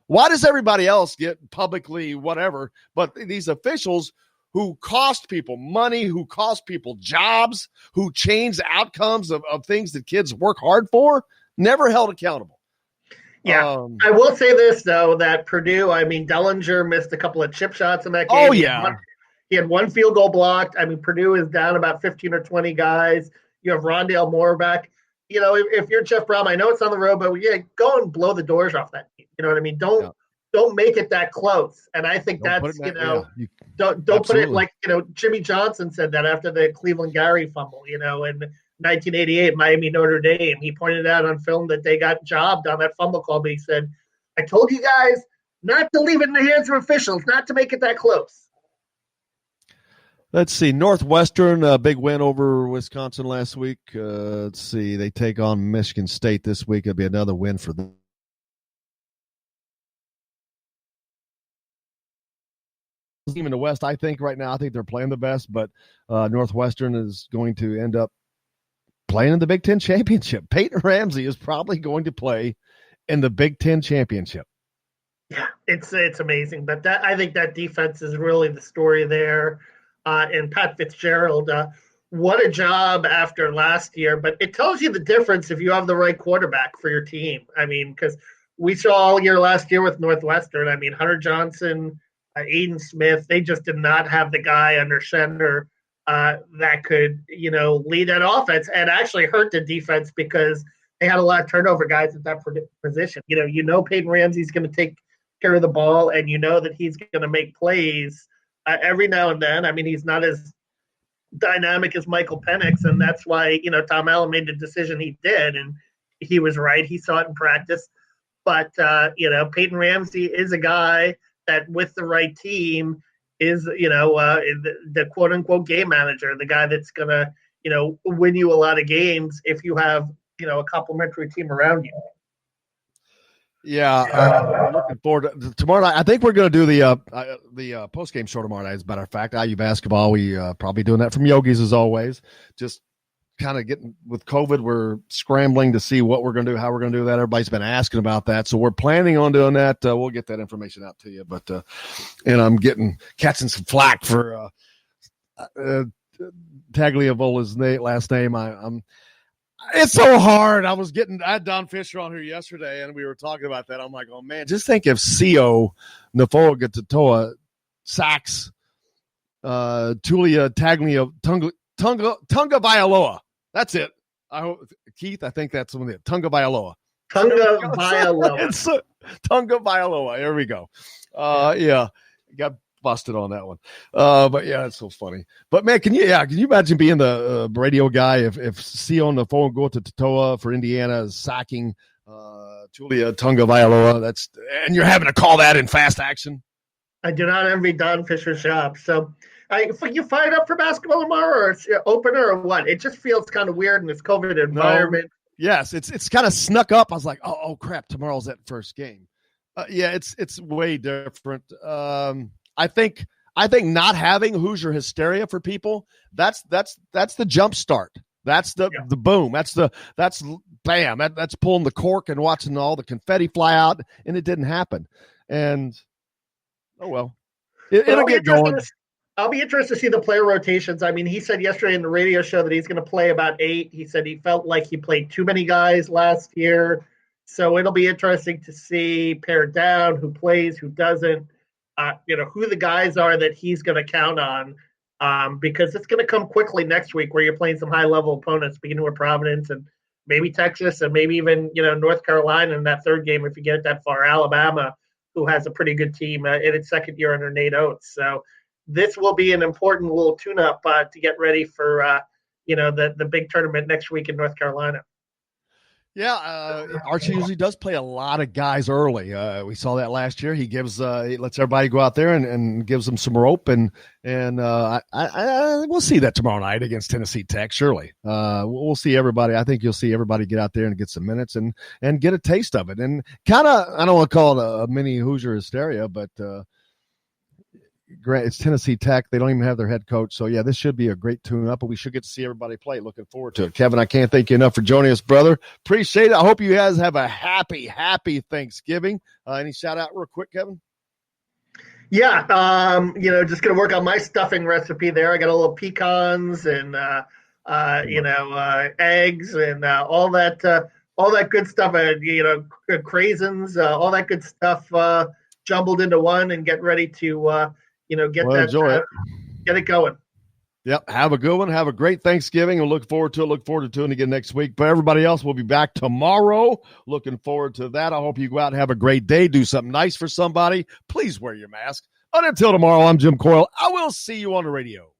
Why does everybody else get publicly whatever? But these officials – who cost people money, who cost people jobs, who change the outcomes of things that kids work hard for, never held accountable. Yeah. I will say this, though, that Purdue, I mean, Dellinger missed a couple of chip shots in that game. Oh, yeah. He had one field goal blocked. I mean, Purdue is down about 15 or 20 guys. You have Rondale Moore back. You know, if you're Jeff Brohm, I know it's on the road, but yeah, go and blow the doors off that team. You know what I mean? Don't make it that close. And I think don't put it like, you know, Jimmy Johnson said that after the Cleveland Gary fumble, you know, in 1988, Miami Notre Dame. He pointed out on film that they got jobbed on that fumble call, but he said, I told you guys not to leave it in the hands of officials, not to make it that close. Let's see. Northwestern, a big win over Wisconsin last week. Let's see. They take on Michigan State this week. It'll be another win for them. Team in the West, I think right now, I think they're playing the best, but Northwestern is going to end up playing in the Big Ten championship. Peyton Ramsey is probably going to play in the Big Ten championship. Yeah, it's amazing, but I think that defense is really the story there. And Pat Fitzgerald, what a job after last year, but it tells you the difference if you have the right quarterback for your team. I mean, because we saw all year last year with Northwestern. I mean, Hunter Johnson, Aiden Smith, they just did not have the guy under center that could, you know, lead that offense and actually hurt the defense because they had a lot of turnover guys at that position. You know, Peyton Ramsey's going to take care of the ball, and you know that he's going to make plays every now and then. I mean, he's not as dynamic as Michael Penix, and that's why, you know, Tom Allen made the decision he did, and he was right. He saw it in practice. But, you know, Peyton Ramsey is a guy that with the right team is, you know, the quote-unquote game manager, the guy that's going to, you know, win you a lot of games if you have, you know, a complimentary team around you. Yeah, looking forward to tomorrow night. I think we're going to do the post-game show tomorrow night, as a matter of fact. IU basketball, we probably doing that from Yogi's as always. Just kind of getting with COVID, we're scrambling to see what we're going to do, how we're going to do that. Everybody's been asking about that, so we're planning on doing that. We'll get that information out to you. But and I'm catching some flack for Tagliavola's last name. It's so hard. I had Don Fisher on here yesterday, and we were talking about that. I'm like, oh man, just think if Sio Nfoa sacks Tulia Tunga Vailoa. That's it. Keith, I think that's one of it. Tunga Vailoa. Tunga Vailoa. It's Tunga Vailoa. There we go. Yeah, got busted on that one. But yeah, it's so funny. But man, can you imagine being the radio guy if Sion the phone go to Tatoa for Indiana is sacking Tulia Tunga Vailoa? And you're having to call that in fast action. I do not envy Don Fisher's job. So you fired up for basketball tomorrow, or it's opener, or what? It just feels kind of weird in this COVID environment. Yes, it's kind of snuck up. I was like, oh crap, tomorrow's that first game. Yeah, it's way different. I think not having Hoosier hysteria for people, that's the jump start. That's the boom. That's bam. That's pulling the cork and watching all the confetti fly out, and it didn't happen. And oh well, it'll get going. I'll be interested to see the player rotations. I mean, he said yesterday in the radio show that he's going to play about 8. He said he felt like he played too many guys last year. So it'll be interesting to see pared down who plays, who doesn't, who the guys are that he's going to count on, because it's going to come quickly next week where you're playing some high-level opponents, beginning with Providence and maybe Texas and maybe even, North Carolina in that third game if you get it that far, Alabama, who has a pretty good team in its second year under Nate Oates. So this will be an important little tune-up to get ready for, the big tournament next week in North Carolina. Yeah, Archie usually does play a lot of guys early. We saw that last year. He gives, he lets everybody go out there and gives them some rope, and we'll see that tomorrow night against Tennessee Tech. Surely, we'll see everybody. I think you'll see everybody get out there and get some minutes and get a taste of it. And kind of, I don't want to call it a mini Hoosier hysteria, but it's Tennessee Tech. They don't even have their head coach. So, yeah, this should be a great tune-up, but we should get to see everybody play. Looking forward to it. Kevin, I can't thank you enough for joining us, brother. Appreciate it. I hope you guys have a happy Thanksgiving. Any shout-out real quick, Kevin? Yeah, just going to work on my stuffing recipe there. I got a little pecans and, eggs and all that good stuff, craisins, all that good stuff jumbled into one, and get ready to get it going. Yep. Have a good one. Have a great Thanksgiving. We'll look forward to it. Look forward to doing it again next week. But everybody else will be back tomorrow. Looking forward to that. I hope you go out and have a great day. Do something nice for somebody. Please wear your mask. And until tomorrow, I'm Jim Coyle. I will see you on the radio.